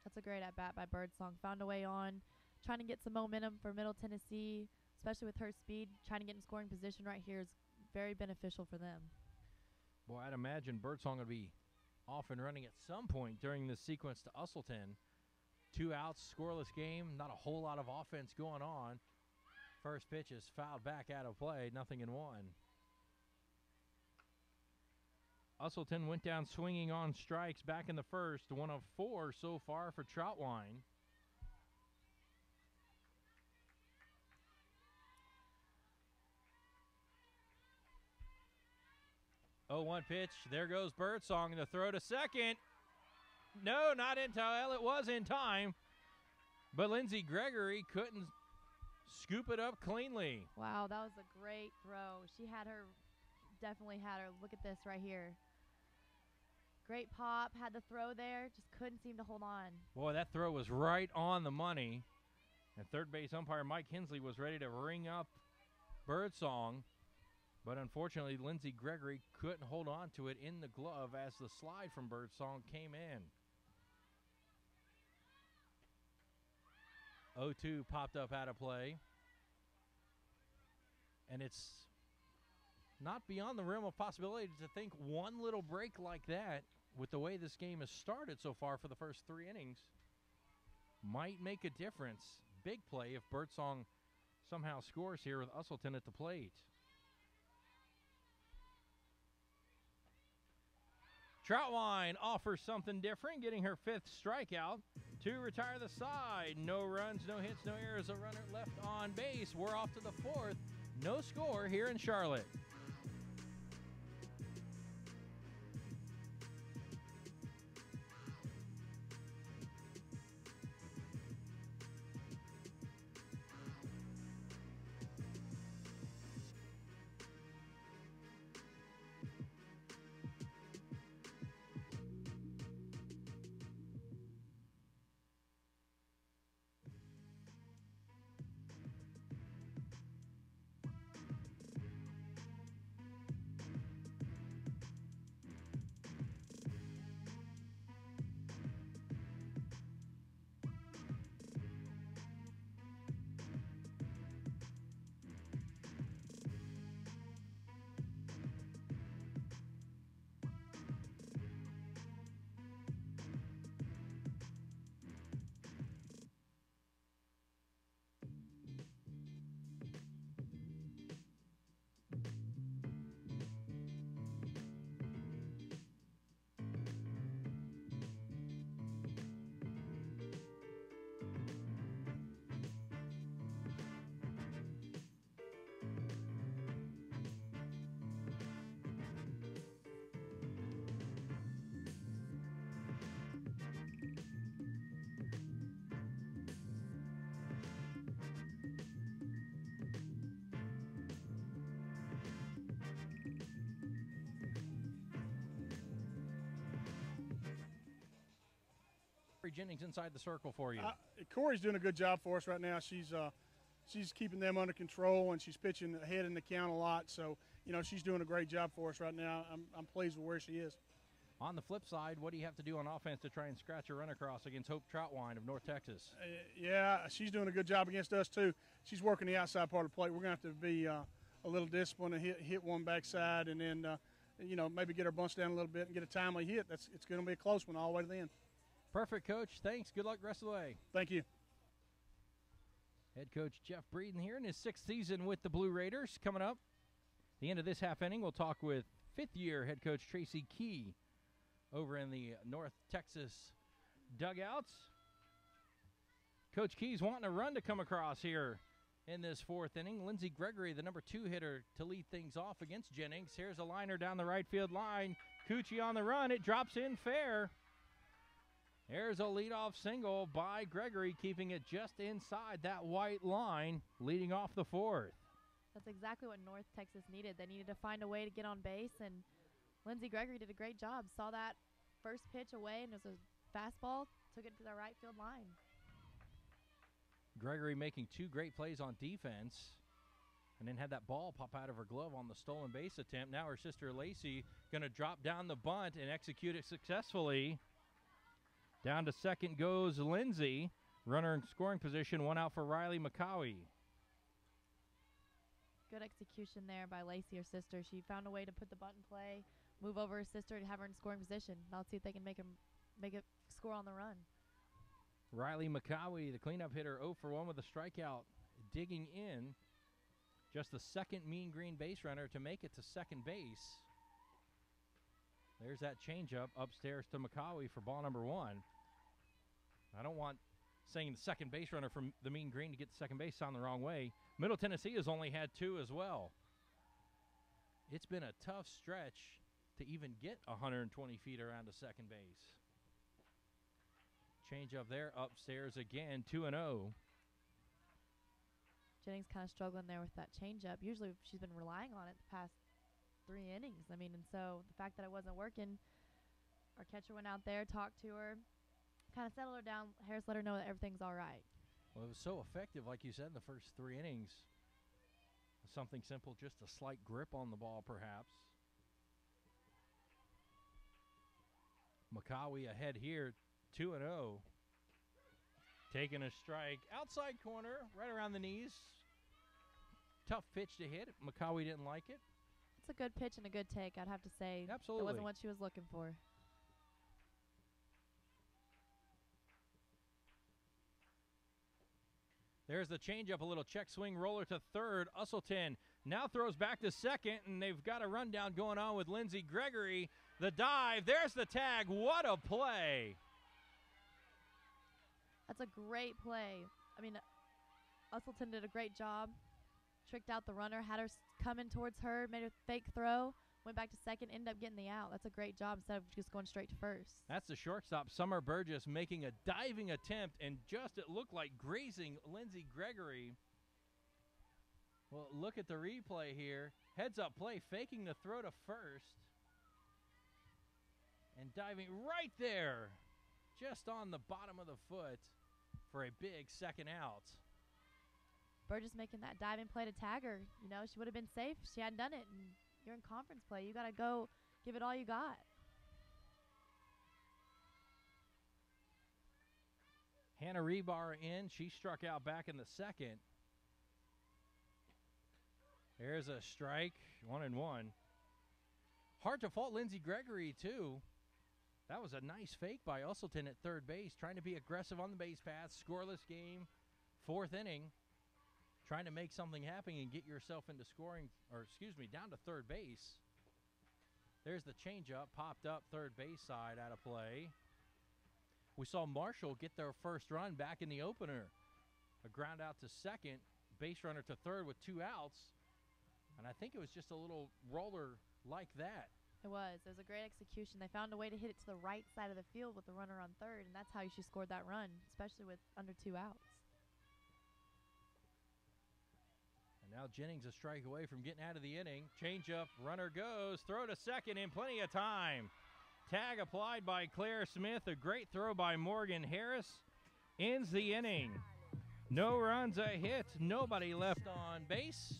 That's a great at-bat by Birdsong. Found a way on, trying to get some momentum for Middle Tennessee, especially with her speed. Trying to get in scoring position right here is very beneficial for them. Boy, I'd imagine Birdsong would be off and running at some point during this sequence to Usselton. 2 outs, scoreless game, not a whole lot of offense going on. First pitch is fouled back out of play, 0-1. Usselton went down swinging on strikes back in the first, 1 of 4 so far for Troutwine. 0-1 pitch. There goes Birdsong. The throw to second. No, not in time. Well, it was in time. But Lindsey Gregory couldn't scoop it up cleanly. Wow, that was a great throw. She definitely had her. Look at this right here. Great pop. Had the throw there. Just couldn't seem to hold on. Boy, that throw was right on the money. And third base umpire Mike Hensley was ready to ring up Birdsong. But unfortunately, Lindsey Gregory couldn't hold on to it in the glove as the slide from Birdsong came in. 0-2 popped up out of play. And it's not beyond the realm of possibility to think one little break like that, with the way this game has started so far for the first 3 innings, might make a difference. Big play if Birdsong somehow scores here with Usselton at the plate. Troutwine offers something different, getting her 5th strikeout to retire the side. No runs, no hits, no errors. A runner left on base. We're off to the 4th. No score here in Charlotte. Jennings inside the circle for you. Corey's doing a good job for us right now. She's keeping them under control, and she's pitching ahead in the count a lot. So, she's doing a great job for us right now. I'm pleased with where she is. On the flip side, what do you have to do on offense to try and scratch a run across against Hope Troutwine of North Texas? Yeah, she's doing a good job against us, too. She's working the outside part of the plate. We're going to have to be a little disciplined and hit one backside, and then, maybe get her bunched down a little bit and get a timely hit. It's going to be a close one all the way to the end. Perfect, Coach. Thanks. Good luck the rest of the way. Thank you. Head coach Jeff Breeden here in his 6th season with the Blue Raiders. Coming up, the end of this half inning, we'll talk with 5th-year head coach Tracy Key over in the North Texas dugouts. Coach Key's wanting a run to come across here in this 4th inning. Lindsey Gregory, the number 2 hitter, to lead things off against Jennings. Here's a liner down the right field line. Cucci on the run. It drops in fair. There's a leadoff single by Gregory, keeping it just inside that white line, leading off the 4th. That's exactly what North Texas needed. They needed to find a way to get on base, and Lindsey Gregory did a great job. Saw that first pitch away, and it was a fastball, took it to the right field line. Gregory making 2 great plays on defense, and then had that ball pop out of her glove on the stolen base attempt. Now her sister Lacey going to drop down the bunt and execute it successfully. Down to second goes Lindsey. Runner in scoring position, 1 out for Riley McCowie. Good execution there by Lacey, her sister. She found a way to put the bunt in play, move over her sister, and have her in scoring position. Now let's see if they can make it score on the run. Riley McCowie, the cleanup hitter, 0 for 1 with a strikeout, digging in. Just the second Mean Green base runner to make it to second base. There's that changeup upstairs to McCowie for ball number 1. I don't want saying the second base runner from the Mean Green to get to second base sound the wrong way. Middle Tennessee has only had 2 as well. It's been a tough stretch to even get 120 feet around to second base. Changeup there upstairs again, 2-0. Jennings kind of struggling there with that changeup. Usually she's been relying on it the past 3 innings. And so the fact that it wasn't working, our catcher went out there, talked to her, kind of settled her down. Harris let her know that everything's all right. Well, it was so effective, like you said, in the first 3 innings. Something simple, just a slight grip on the ball, perhaps. McCowie ahead here, 2-0. Taking a strike. Outside corner, right around the knees. Tough pitch to hit. McCowie didn't like it. It's a good pitch and a good take, I'd have to say. Absolutely. It wasn't what she was looking for. There's the changeup, a little check swing roller to third. Usselton now throws back to second, and they've got a rundown going on with Lindsey Gregory. The dive, there's the tag. What a play. That's a great play. Usselton did a great job. Tricked out the runner, had her coming towards her, made a fake throw, went back to second, ended up getting the out. That's a great job instead of just going straight to first. That's the shortstop, Summer Burgess, making a diving attempt, and just it looked like grazing Lindsey Gregory. Well, look at the replay here. Heads-up play, faking the throw to first. And diving right there, just on the bottom of the foot for a big second out. Burgess making that diving play to tag her. She would have been safe. She hadn't done it. And you're in conference play. You got to go give it all you got. Hannah Rebar in. She struck out back in the second. There's a strike, 1-1. Hard to fault Lindsey Gregory, too. That was a nice fake by Usselton at third base, trying to be aggressive on the base path. Scoreless game, 4th inning. Trying to make something happen and get yourself into down to third base. There's the changeup, popped up third base side out of play. We saw Marshall get their first run back in the opener. A ground out to second, base runner to third with 2 outs. And I think it was just a little roller like that. It was a great execution. They found a way to hit it to the right side of the field with the runner on third, and that's how she scored that run, especially with under 2 outs. And now Jennings a strike away from getting out of the inning. Change up, runner goes, throw to second in plenty of time. Tag applied by Claire Smith. A great throw by Morgan Harris ends the inning. No runs, a hit, nobody left on base.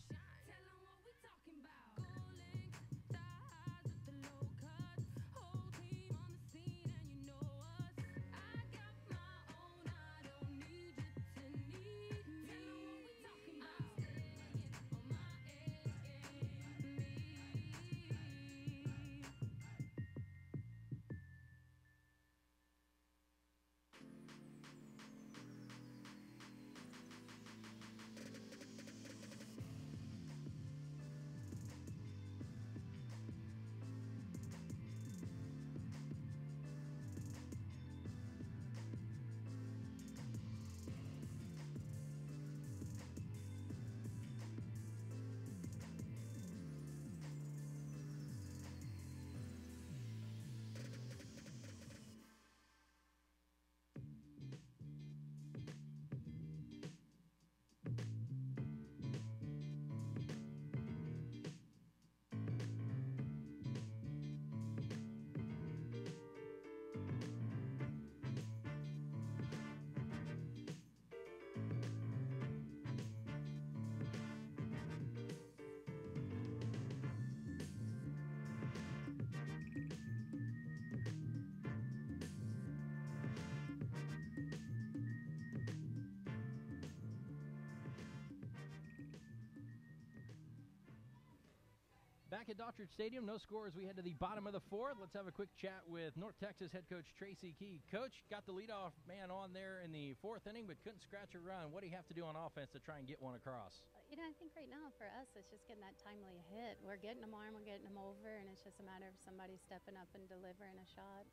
Back at Daughtrid Stadium, no scores. We head to the bottom of the fourth. Let's have a quick chat with North Texas head coach Tracy Key. Coach, got the leadoff man on there in the fourth inning, but couldn't scratch a run. What do you have to do on offense to try and get one across? I think right now for us, it's just getting that timely hit. We're getting them on, we're getting them over, and it's just a matter of somebody stepping up and delivering a shot.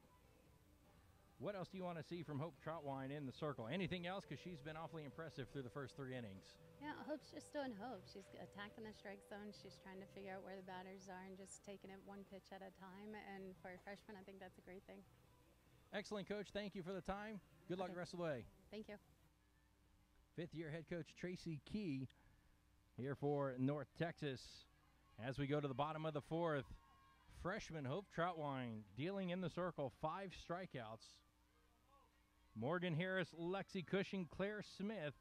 What else do you want to see from Hope Troutwine in the circle? Anything else? Because she's been awfully impressive through the first 3 innings. Yeah, Hope's just doing Hope. She's attacking the strike zone. She's trying to figure out where the batters are and just taking it one pitch at a time. And for a freshman, I think that's a great thing. Excellent, Coach. Thank you for the time. Good luck the rest of the way. Thank you. Fifth-year head coach Tracy Key here for North Texas. As we go to the bottom of the fourth, freshman Hope Troutwine dealing in the circle 5 strikeouts. Morgan Harris, Lexi Cushing, Claire Smith,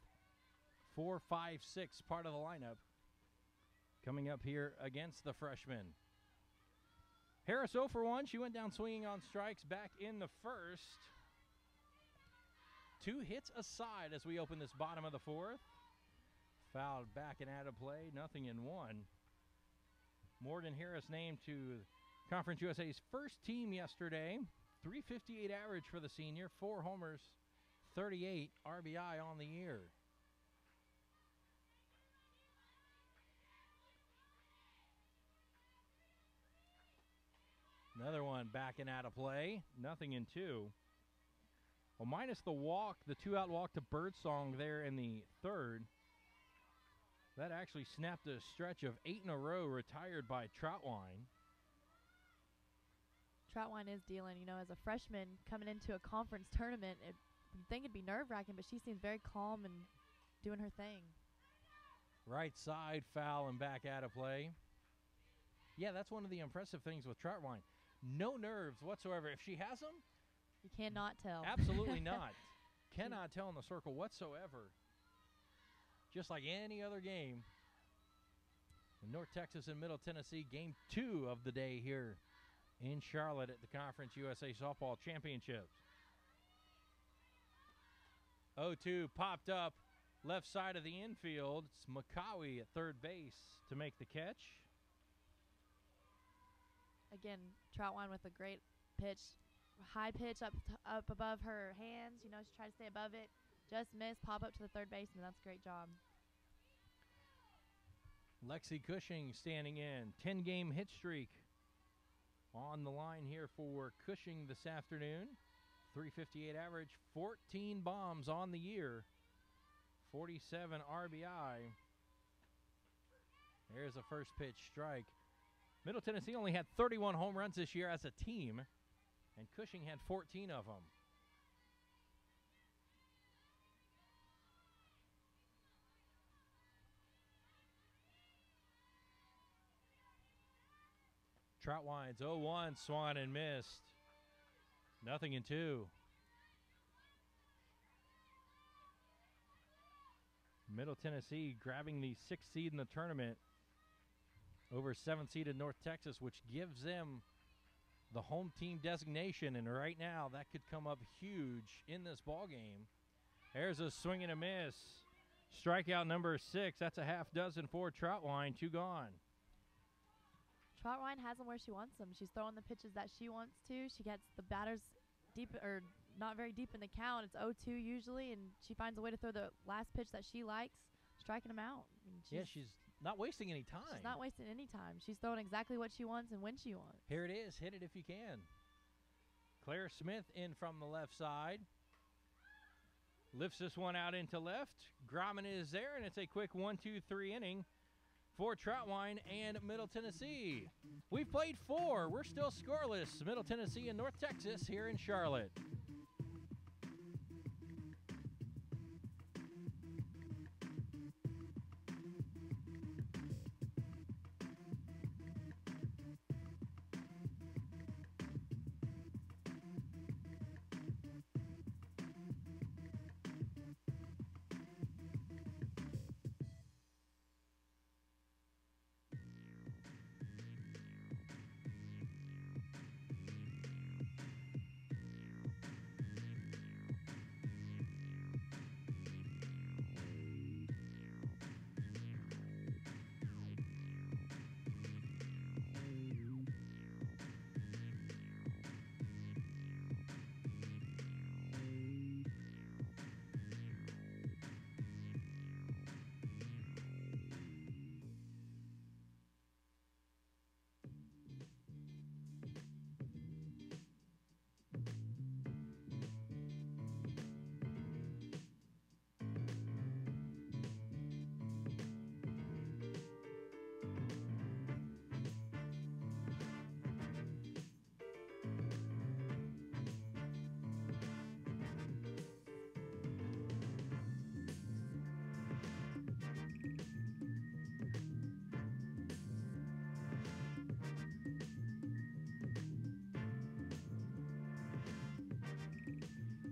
4, 5, 6, part of the lineup. Coming up here against the freshman. Harris 0 for 1. She went down swinging on strikes back in the first. 2 hits aside as we open this bottom of the fourth. Fouled back and out of play, 0-1. Morgan Harris named to Conference USA's first team yesterday. 358 average for the senior, 4 homers, 38 RBI on the year. Another one backing out of play, 0-2. Well, minus the walk, the 2-out walk to Birdsong there in the third. That actually snapped a stretch of 8 in a row retired by Troutwine. Troutwine is dealing, as a freshman coming into a conference tournament. You'd think it'd be nerve-wracking, but she seems very calm and doing her thing. Right side, foul and back out of play. Yeah, that's one of the impressive things with Troutwine. No nerves whatsoever. If she has them, you cannot tell. Absolutely not. Cannot tell in the circle whatsoever. Just like any other game. In North Texas and Middle Tennessee, game 2 of the day here in Charlotte at the Conference USA Softball Championships. 0-2 popped up left side of the infield. It's McCawie at third base to make the catch. Again, Troutwine with a great pitch. High pitch up above her hands. She tried to stay above it. Just missed, pop up to the third baseman. That's a great job. Lexi Cushing standing in. 10-game hit streak on the line here for Cushing this afternoon. 358 average, 14 bombs on the year, 47 RBI. There's a first pitch strike. Middle Tennessee only had 31 home runs this year as a team, and Cushing had 14 of them. Troutwine's 0-1, swung and missed. 0-2. Middle Tennessee grabbing the 6th seed in the tournament over 7th seeded North Texas, which gives them the home team designation. And right now, that could come up huge in this ball game. There's a swing and a miss. Strikeout number 6. That's a half dozen for Troutwine. 2 gone. Troutwine has them where she wants them. She's throwing the pitches that she wants to. She gets the batters deep or not very deep in the count. It's 0-2 usually, and she finds a way to throw the last pitch that she likes, striking them out. I mean, she's not wasting any time. She's not wasting any time. She's throwing exactly what she wants and when she wants. Here it is. Hit it if you can. Claire Smith in from the left side. Lifts this one out into left. Grauman is there, and it's a quick 1-2-3 inning for Troutwine and Middle Tennessee. We've played 4. We're still scoreless. Middle Tennessee and North Texas here in Charlotte.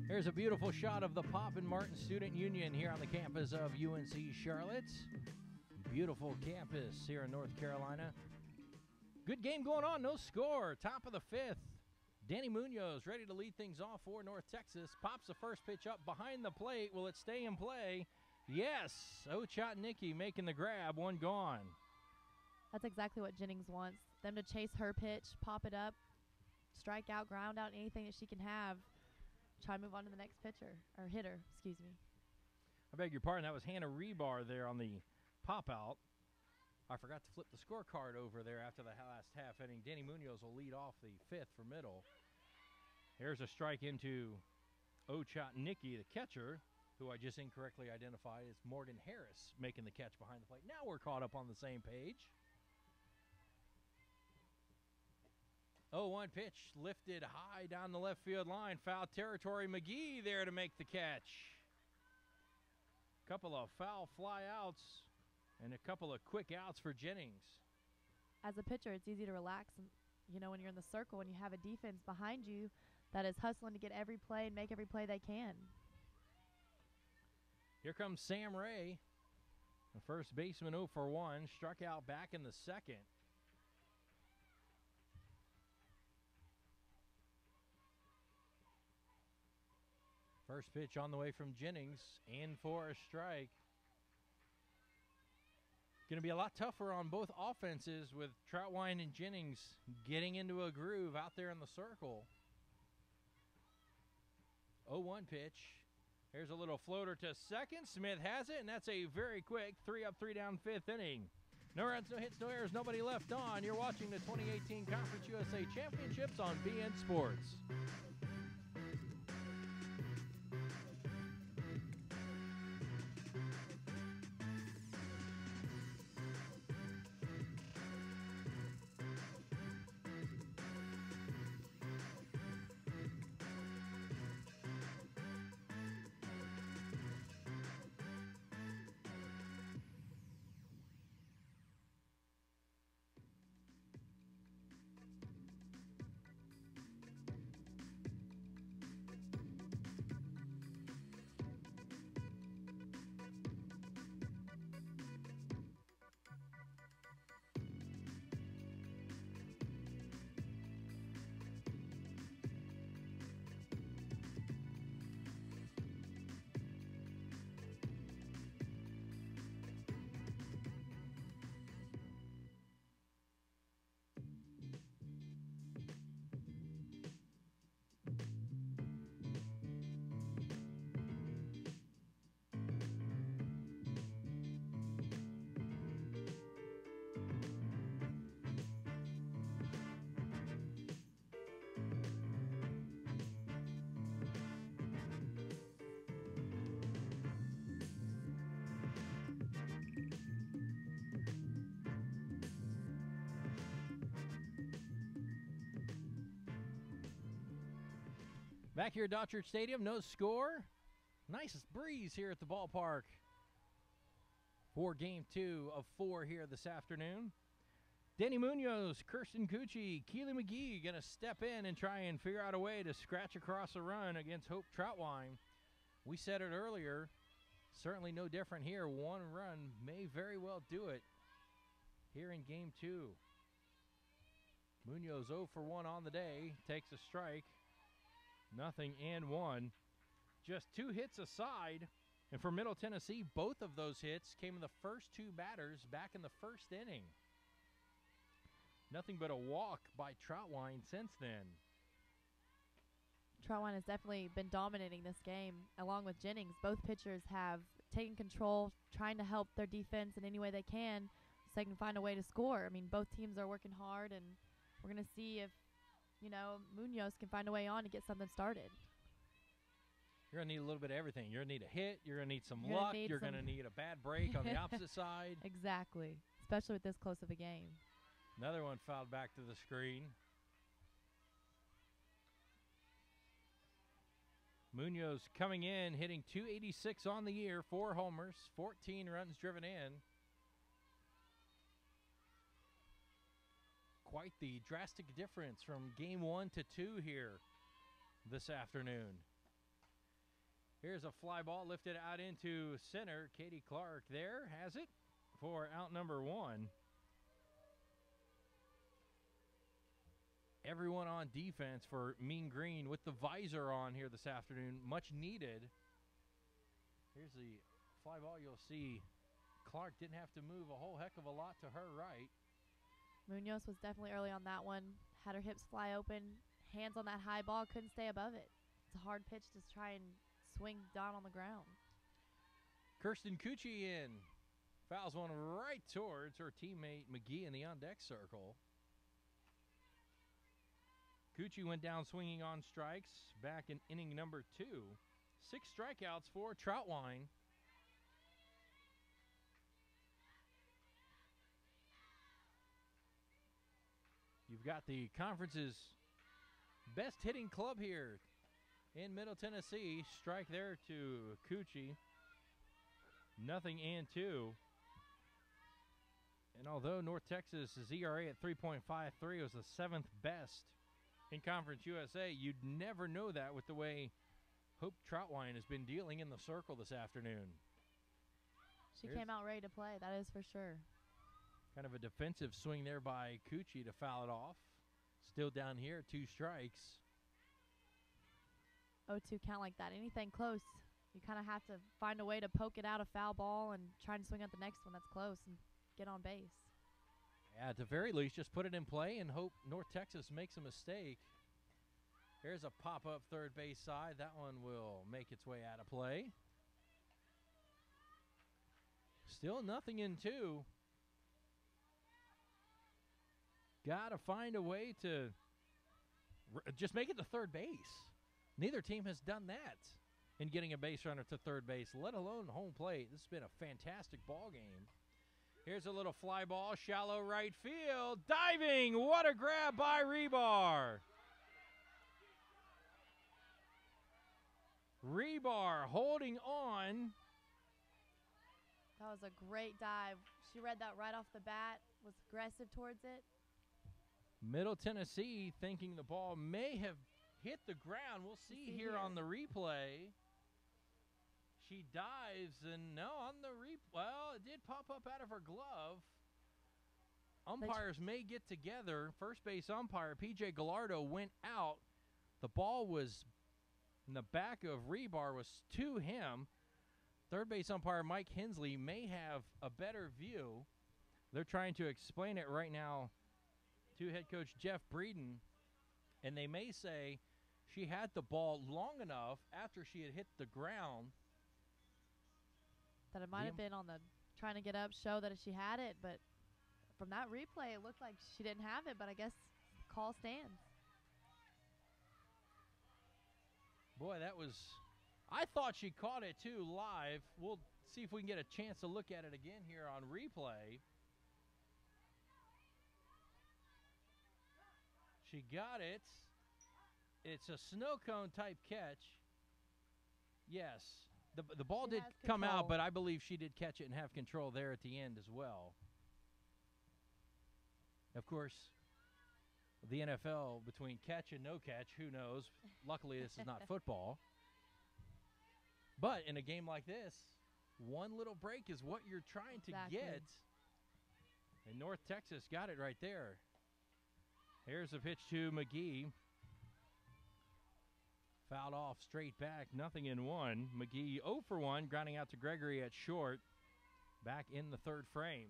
Here's a beautiful shot of the Pop and Martin Student Union here on the campus of UNC Charlotte. Beautiful campus here in North Carolina. Good game going on, no score. Top of the 5th. Danny Munoz ready to lead things off for North Texas. Pops the first pitch up behind the plate. Will it stay in play? Yes. Ochotnicki making the grab. 1 gone. That's exactly what Jennings wants. Them to chase her pitch, pop it up, strike out, ground out, anything that she can have. Try to move on to the next pitcher, or hitter, excuse me. I beg your pardon. That was Hannah Rebar there on the pop-out. I forgot to flip the scorecard over there after the last half inning. Danny Munoz will lead off the 5th for Middle. Here's a strike into Ochotnicki, the catcher, who I just incorrectly identified as Morgan Harris making the catch behind the plate. Now we're caught up on the same page. 0-1 pitch lifted high down the left field line. Foul territory. McGee there to make the catch. Couple of foul fly outs and a couple of quick outs for Jennings. As a pitcher, it's easy to relax. And, you know, when you're in the circle and you have a defense behind you that is hustling to get every play and make every play they can. Here comes Sam Ray. The first baseman 0 for 1. Struck out back in the 2nd. First pitch on the way from Jennings, in for a strike. Going to be a lot tougher on both offenses with Troutwine and Jennings getting into a groove out there in the circle. 0-1 pitch. Here's a little floater to second. Smith has it, and that's a very quick 3 up, 3 down 5th inning. No runs, no hits, no errors, nobody left on. You're watching the 2018 Conference USA Championships on BN Sports. Back here at Dottridge Stadium, no score. Nice breeze here at the ballpark for Game 2 of 4 here this afternoon. Danny Munoz, Kirsten Cucci, Keely McGee going to step in and try and figure out a way to scratch across a run against Hope Troutwine. We said it earlier, certainly no different here. One run may very well do it here in Game 2. Munoz 0 for 1 on the day, takes a strike. 0-1. Just 2 hits aside. And for Middle Tennessee, both of those hits came in the first 2 batters back in the first inning. Nothing but a walk by Troutwine since then. Troutwine has definitely been dominating this game, along with Jennings. Both pitchers have taken control, trying to help their defense in any way they can so they can find a way to score. I mean, both teams are working hard, and we're going to see if, Munoz can find a way on to get something started. You're going to need a little bit of everything. You're going to need a hit. You're going to need some luck. You're going to need a bad break on the opposite side. Exactly, especially with this close of a game. Another one fouled back to the screen. Munoz coming in, hitting .286 on the year, 4 homers, 14 runs driven in. Quite the drastic difference from Game 1 to 2 here this afternoon. Here's a fly ball lifted out into center. Katie Clark there has it for out number 1. Everyone on defense for Mean Green with the visor on here this afternoon. Much needed. Here's the fly ball. You'll see Clark didn't have to move a whole heck of a lot to her right. Munoz was definitely early on that one. Had her hips fly open. Hands on that high ball. Couldn't stay above it. It's a hard pitch to try and swing down on the ground. Kirsten Cucci in. Fouls one right towards her teammate McGee in the on-deck circle. Cucci went down swinging on strikes back in inning number 2. 6 strikeouts for Troutwine. You've got the conference's best hitting club here in Middle Tennessee. Strike there to Cucci. 0-2. And although North Texas' ERA at 3.53 was the 7th best in Conference USA, you'd never know that with the way Hope Troutwine has been dealing in the circle this afternoon. She came out ready to play, that is for sure. Kind of a defensive swing there by Cucci to foul it off. Still down here, 2 strikes. 0-2 count like that. Anything close, you kind of have to find a way to poke it out a foul ball and try and swing at the next one that's close and get on base. Yeah, at the very least, just put it in play and hope North Texas makes a mistake. Here's a pop-up third base side. That one will make its way out of play. Still 0-2. Got to find a way to just make it to third base. Neither team has done that in getting a base runner to third base, let alone home plate. This has been a fantastic ball game. Here's a little fly ball, shallow right field. Diving, what a grab by Rebar. Rebar holding on. That was a great dive. She read that right off the bat, was aggressive towards it. Middle Tennessee thinking the ball may have hit the ground. We'll see here on the replay. She dives, and no, on the well, it did pop up out of her glove. Umpires may get together. First base umpire, P.J. Gallardo, went out. The ball was in the back of Rebar, was to him. Third base umpire Mike Hensley may have a better view. They're trying to explain it right now to head coach Jeff Breeden, and they may say she had the ball long enough after she had hit the ground that it might have been on the trying to get up, show that she had it, but from that replay, it looked like she didn't have it, but I guess call stands. Boy, that was, I thought she caught it too live. We'll see if we can get a chance to look at it again here on replay. She got it. It's a snow cone type catch. Yes. The ball She did has come out, control. but I believe she did catch it and have control there at the end as well. Of course, the NFL, between catch and no catch, who knows? Luckily, this is not football. But in a game like this, one little break is what you're trying Exactly. to get. And North Texas got it right there. Here's a pitch to McGee. Fouled off straight back, 0-1. McGee 0 for 1, grounding out to Gregory at short. Back in the third frame.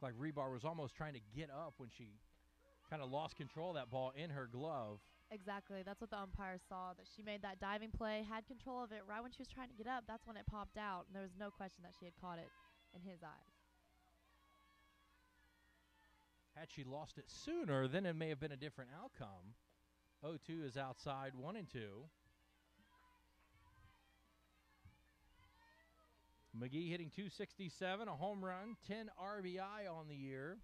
Like Rebar was almost trying to get up when she kind of lost control of that ball in her glove. Exactly. That's what the umpire saw, that she made that diving play, had control of it right when she was trying to get up. That's when it popped out, and there was no question that she had caught it in his eyes. Had she lost it sooner, then it may have been a different outcome. 0-2 is outside, 1-2. McGee hitting .267, a home run, 10 RBI on the year.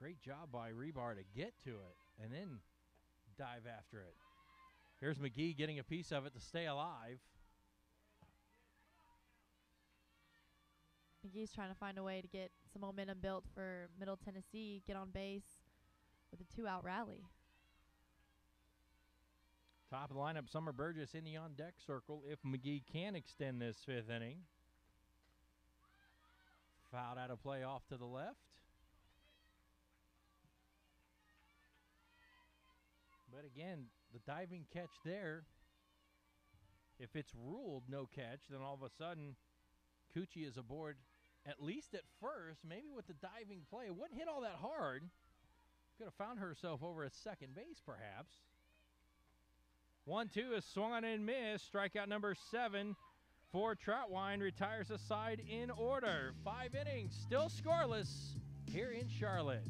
Great job by Rebar to get to it and then dive after it. Here's McGee getting a piece of it to stay alive. McGee's trying to find a way to get some momentum built for Middle Tennessee, get on base with a 2-out rally. Top of the lineup, Summer Burgess in the on-deck circle if McGee can extend this fifth inning. Fouled out of play off to the left. But again, the diving catch there, if it's ruled no catch, then all of a sudden, Coochie is aboard, at least at first, maybe with the diving play. It wouldn't hit all that hard. Could have found herself over at second base, perhaps. 1-2 is swung on and missed. Strikeout number 7 for Troutwine. Retires the side in order. 5 innings, still scoreless here in Charlotte.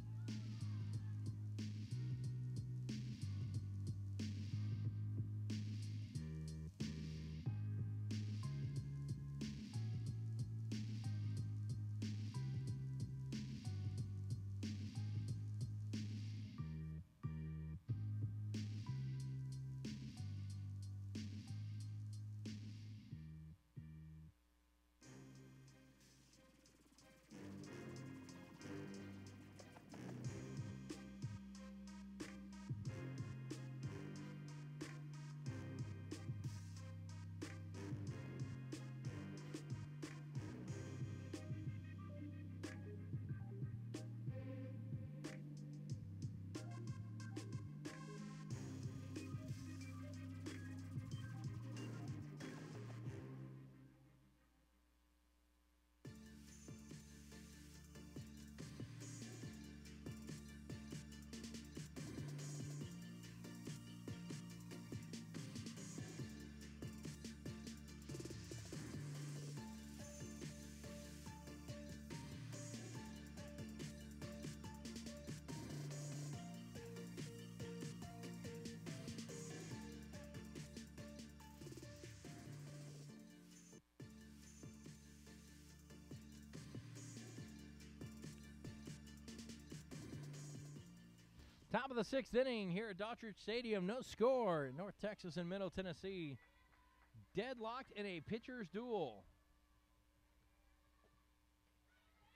Top of the 6th inning here at Daughtridge Stadium. No score. North Texas and Middle Tennessee deadlocked in a pitcher's duel.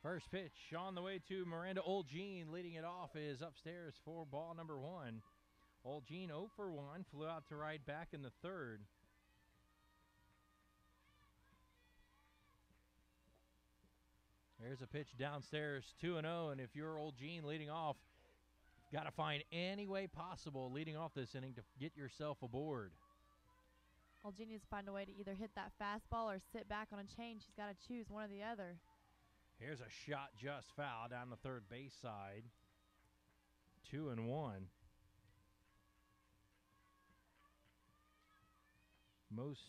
First pitch on the way to Miranda Oljean. Leading it off is upstairs for ball number 1. Oljean 0 for 1. Flew out to right back in the third. Here's a pitch downstairs, 2-0. And if you're Oljean leading off, got to find any way possible leading off this inning to get yourself aboard. Oljean needs to find a way to either hit that fastball or sit back on a chain. She's got to choose one or the other. Here's a shot just foul down the third base side. 2-1. Most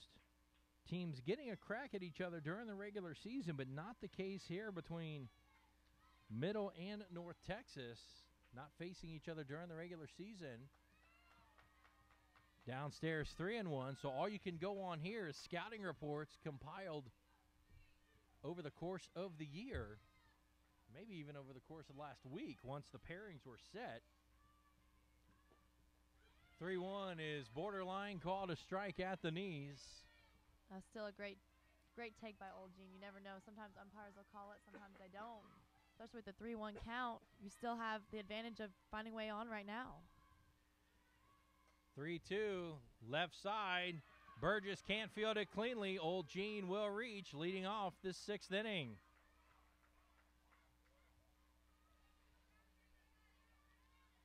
teams getting a crack at each other during the regular season, but not the case here between Middle and North Texas. Not facing each other during the regular season. Downstairs 3-1, so all you can go on here is scouting reports compiled over the course of the year, maybe even over the course of last week once the pairings were set. 3-1 is borderline called a strike at the knees. Still a great take by Old Jean. You never know. Sometimes umpires will call it, sometimes they don't. Especially with the 3-1 count, you still have the advantage of finding a way on right now. 3-2, left side. Burgess can't field it cleanly. Old Jean will reach, leading off this 6th inning.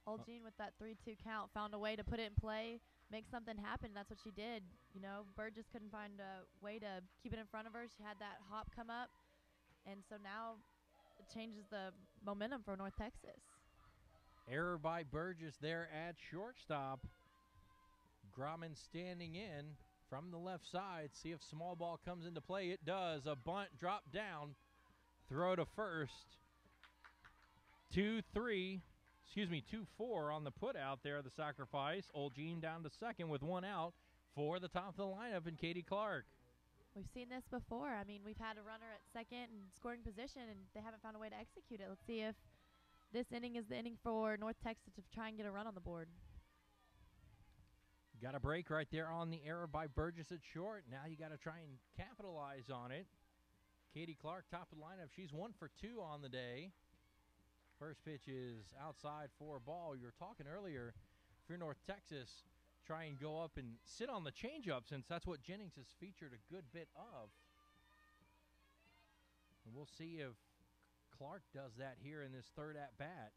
Old Jean with that 3-2 count found a way to put it in play, make something happen. That's what she did. You know, Burgess couldn't find a way to keep it in front of her. She had that hop come up, and so now it changes the momentum for North Texas. Error by Burgess there at shortstop. Grauman standing in from the left side. See if small ball comes into play. It does. A bunt drop down. Throw to first. 2-4 on the put out there, the sacrifice. Old Jean down to second with one out for the top of the lineup in Katie Clark. We've seen this before. I mean, we've had a runner at second and scoring position, and they haven't found a way to execute it. Let's see if this inning is the inning for North Texas to try and get a run on the board. Got a break right there on the error by Burgess at short. Now you got to try and capitalize on it. Katie Clark, top of the lineup. She's 1 for 2 on the day. First pitch is outside for a ball. You were talking earlier, if you're North Texas, try and go up and sit on the changeup, since that's what Jennings has featured a good bit of. And we'll see if Clark does that here in this third at-bat.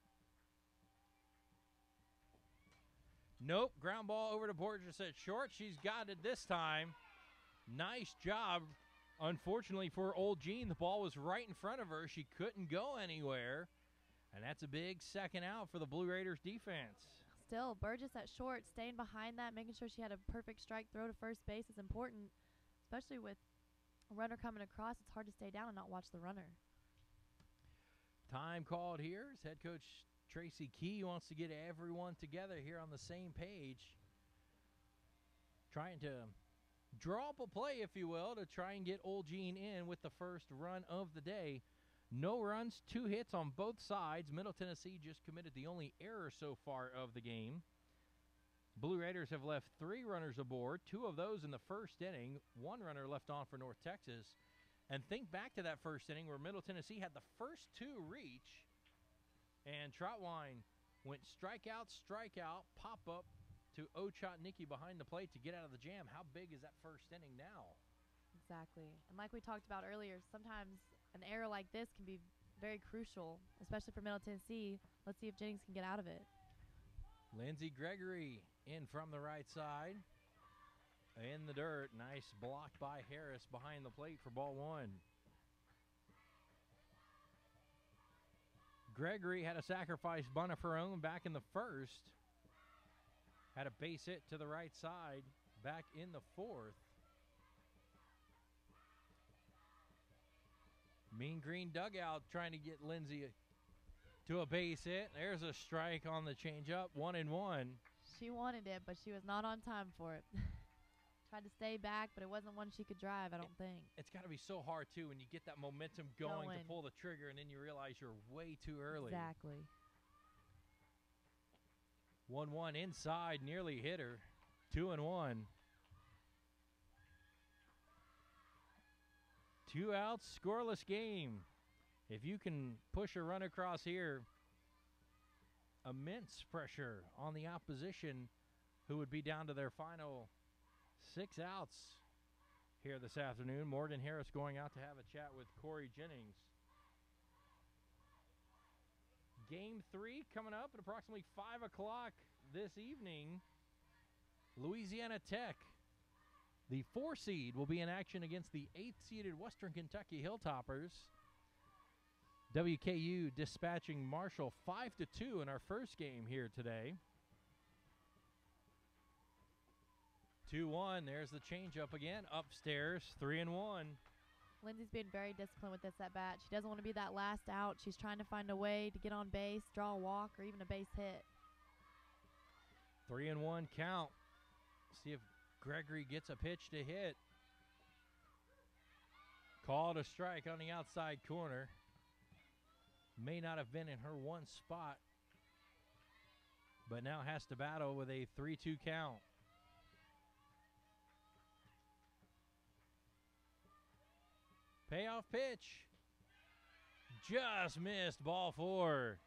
Nope, ground ball over to Burgess at short. She's got it this time. Nice job. Unfortunately for Old Jean, the ball was right in front of her. She couldn't go anywhere. And that's a big second out for the Blue Raiders defense. Still, Burgess at short, staying behind that, making sure she had a perfect strike throw to first base is important, especially with a runner coming across. It's hard to stay down and not watch the runner. Time called here as head coach Tracy Key wants to get everyone together here on the same page. Trying to draw up a play, if you will, to try and get Old Jean in with the first run of the day. No runs, 2 hits on both sides. Middle Tennessee just committed the only error so far of the game. Blue Raiders have left 3 runners aboard, 2 of those in the first inning, 1 runner left on for North Texas. And think back to that first inning where Middle Tennessee had the first 2 reach, and Troutwine went strikeout, pop up to Ochotnicki behind the plate to get out of the jam. How big is that first inning now? Exactly. And like we talked about earlier, sometimes an error like this can be very crucial, especially for Middle Tennessee. Let's see if Jennings can get out of it. Lindsey Gregory in from the right side. In the dirt. Nice block by Harris behind the plate for ball 1. Gregory had a sacrifice bunt of her own back in the first. Had a base hit to the right side back in the fourth. Mean Green dugout trying to get Lindsey to a base hit. There's a strike on the changeup, 1-1. She wanted it, but she was not on time for it. Tried to stay back, but it wasn't one she could drive, I don't think. It's got to be so hard, too, when you get that momentum going to pull the trigger, and then you realize you're way too early. Exactly. 1-1 inside, nearly hit her. 2-1. 2 outs, scoreless game. If you can push a run across here, immense pressure on the opposition, who would be down to their final 6 outs here this afternoon. Morgan Harris going out to have a chat with Corey Jennings. Game 3 coming up at approximately 5 o'clock this evening. Louisiana Tech, the 4 seed, will be in action against the 8th-seeded Western Kentucky Hilltoppers. WKU dispatching Marshall 5-2 in our first game here today. 2-1. There's the changeup again. Upstairs, 3-1. Lindsey's being very disciplined with this at bat. She doesn't want to be that last out. She's trying to find a way to get on base, draw a walk, or even a base hit. 3-1 count. See if Gregory gets a pitch to hit. Called a strike on the outside corner. May not have been in her one spot, but now has to battle with a 3-2 count. Payoff pitch. Just missed, ball 4.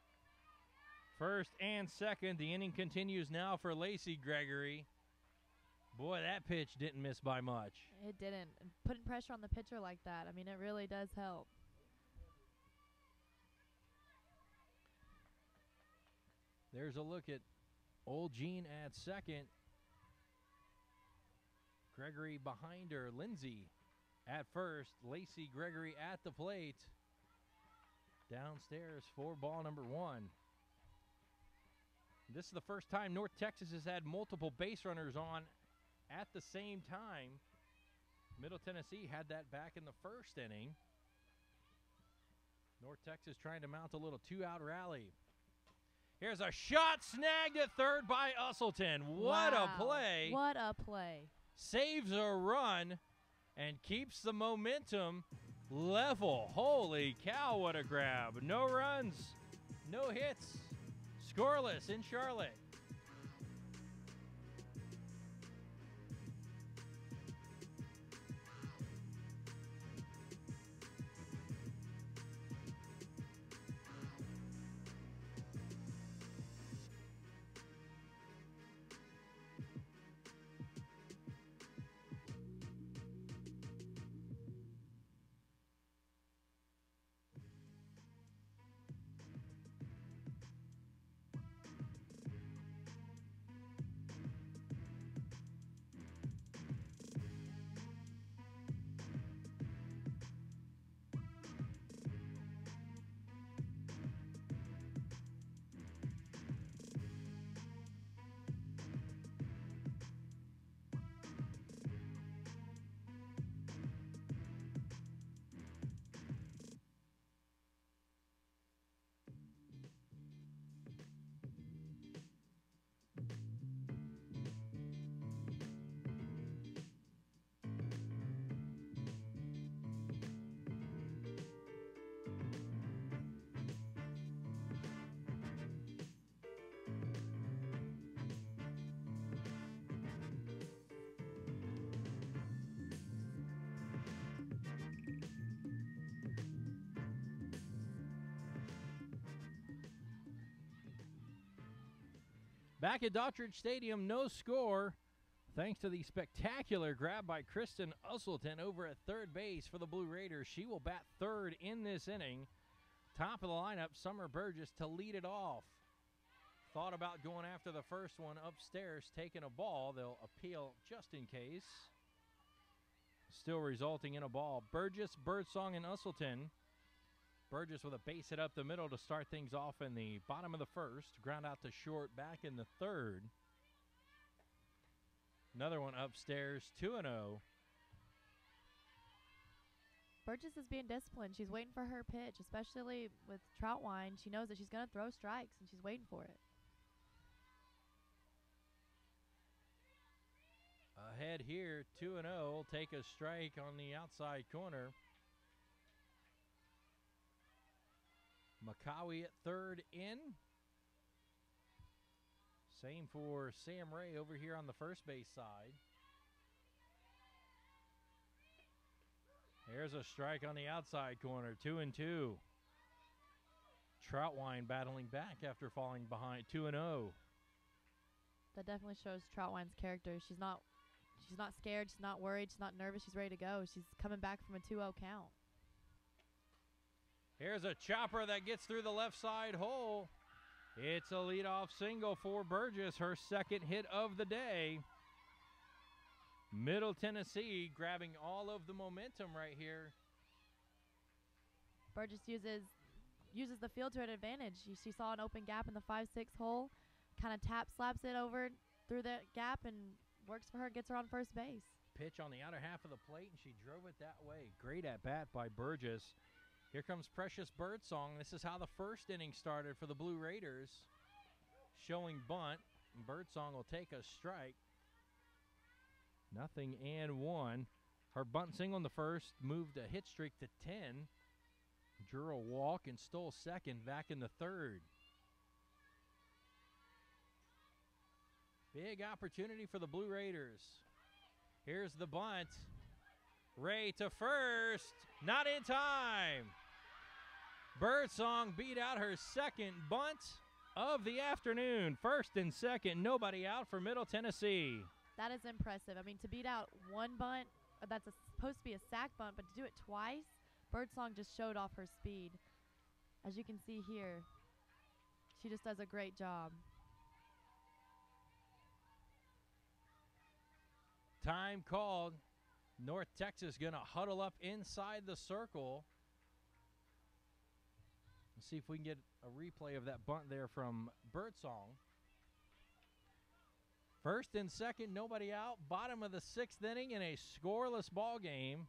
First and second, the inning continues now for Lacey Gregory. Boy, that pitch didn't miss by much. It didn't. And putting pressure on the pitcher like that, I mean, it really does help. There's a look at Old Jean at second. Gregory behind her. Lindsay at first. Lacey Gregory at the plate. Downstairs for ball number 1. This is the first time North Texas has had multiple base runners on at the same time. Middle Tennessee had that back in the first inning. North Texas trying to mount a little 2-out rally. Here's a shot snagged at third by Usselton. What Wow. a play. What a play. Saves a run and keeps the momentum level. Holy cow, what a grab. No runs, no hits, scoreless in Charlotte. Back at Dottridge Stadium, no score, thanks to the spectacular grab by Kristen Usselton over at third base for the Blue Raiders. She will bat third in this inning. Top of the lineup, Summer Burgess to lead it off. Thought about going after the first one upstairs, taking a ball. They'll appeal just in case. Still resulting in a ball. Burgess, Birdsong, and Usselton. Burgess with a base hit up the middle to start things off in the bottom of the first. Ground out to short back in the third. Another one upstairs, 2-0. Burgess is being disciplined. She's waiting for her pitch, especially with Troutwine. She knows that she's going to throw strikes, and she's waiting for it. Ahead here, 2-0. Take a strike on the outside corner. Makawi at third in. Same for Sam Ray over here on the first base side. There's a strike on the outside corner, 2-2. Troutwine battling back after falling behind, 2-0. That definitely shows Troutwine's character. She's not scared. She's not worried. She's not nervous. She's ready to go. She's coming back from a 2-0 count. Here's a chopper that gets through the left side hole. It's a leadoff single for Burgess, her second hit of the day. Middle Tennessee grabbing all of the momentum right here. Burgess uses the field to her advantage. She saw an open gap in the 5-6 hole, kind of slaps it over through that gap and works for her, gets her on first base. Pitch on the outer half of the plate, and she drove it that way. Great at bat by Burgess. Here comes Precious Birdsong. This is how the first inning started for the Blue Raiders. Showing bunt, and Birdsong will take a strike. 0-1. Her bunt single in the first moved a hit streak to 10. Drew a walk and stole second back in the third. Big opportunity for the Blue Raiders. Here's the bunt. Ray to first. Not in time. Birdsong beat out her second bunt of the afternoon. First and second, nobody out for Middle Tennessee. That is impressive. I mean, to beat out one bunt, that's supposed to be a sack bunt, but to do it twice, Birdsong just showed off her speed. As you can see here, she just does a great job. Time called. North Texas going to huddle up inside the circle. Let's see if we can get a replay of that bunt there from Birdsong. First and second, nobody out. Bottom of the sixth inning in a scoreless ball game.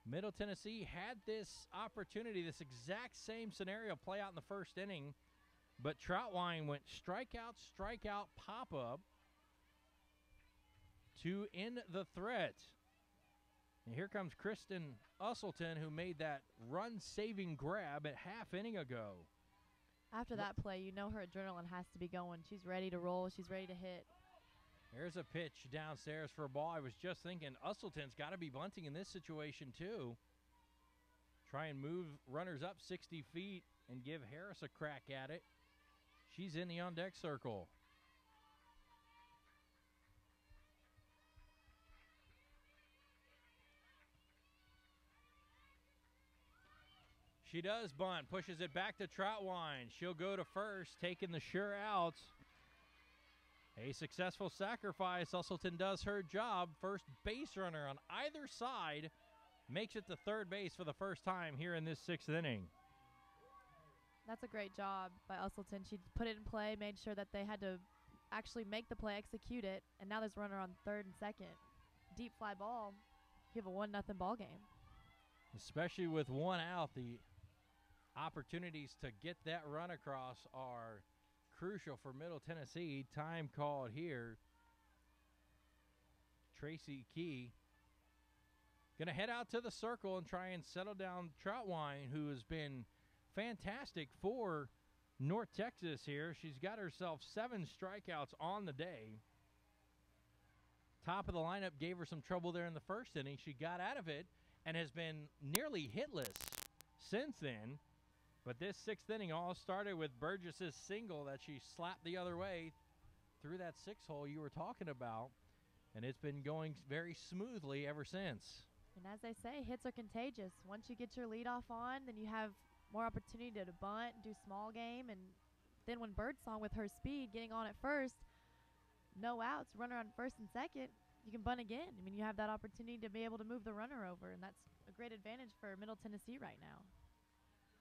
Middle Tennessee had this opportunity, this exact same scenario play out in the first inning, but Troutwine went strikeout, pop-up to end the threat. And here comes Kristen Usselton, who made that run-saving grab at half inning ago. After that play, you know her adrenaline has to be going. She's ready to roll. She's ready to hit. There's a pitch downstairs for a ball. I was just thinking Usselton's got to be bunting in this situation too. Try and move runners up 60 feet and give Harris a crack at it. She's in the on-deck circle. She does bunt, pushes it back to Troutwine. She'll go to first, taking the sure out. A successful sacrifice. Usselton does her job. First base runner on either side makes it to third base for the first time here in this sixth inning. That's a great job by Usselton. She put it in play, made sure that they had to actually make the play, execute it, and now there's a runner on third and second. Deep fly ball. You have a 1-0 ball game. Especially with one out, the opportunities to get that run across are crucial for Middle Tennessee. Time called here. Tracy Key going to head out to the circle and try and settle down Troutwine, who has been fantastic for North Texas here. She's got herself 7 strikeouts on the day. Top of the lineup gave her some trouble there in the first inning. She got out of it and has been nearly hitless since then. But this sixth inning all started with Burgess's single that she slapped the other way through that 6-hole you were talking about. And it's been going very smoothly ever since. And as they say, hits are contagious. Once you get your leadoff on, then you have more opportunity to bunt, do small game. And then when Birdsong with her speed getting on at first, no outs, runner on first and second, you can bunt again. I mean, you have that opportunity to be able to move the runner over, and that's a great advantage for Middle Tennessee right now.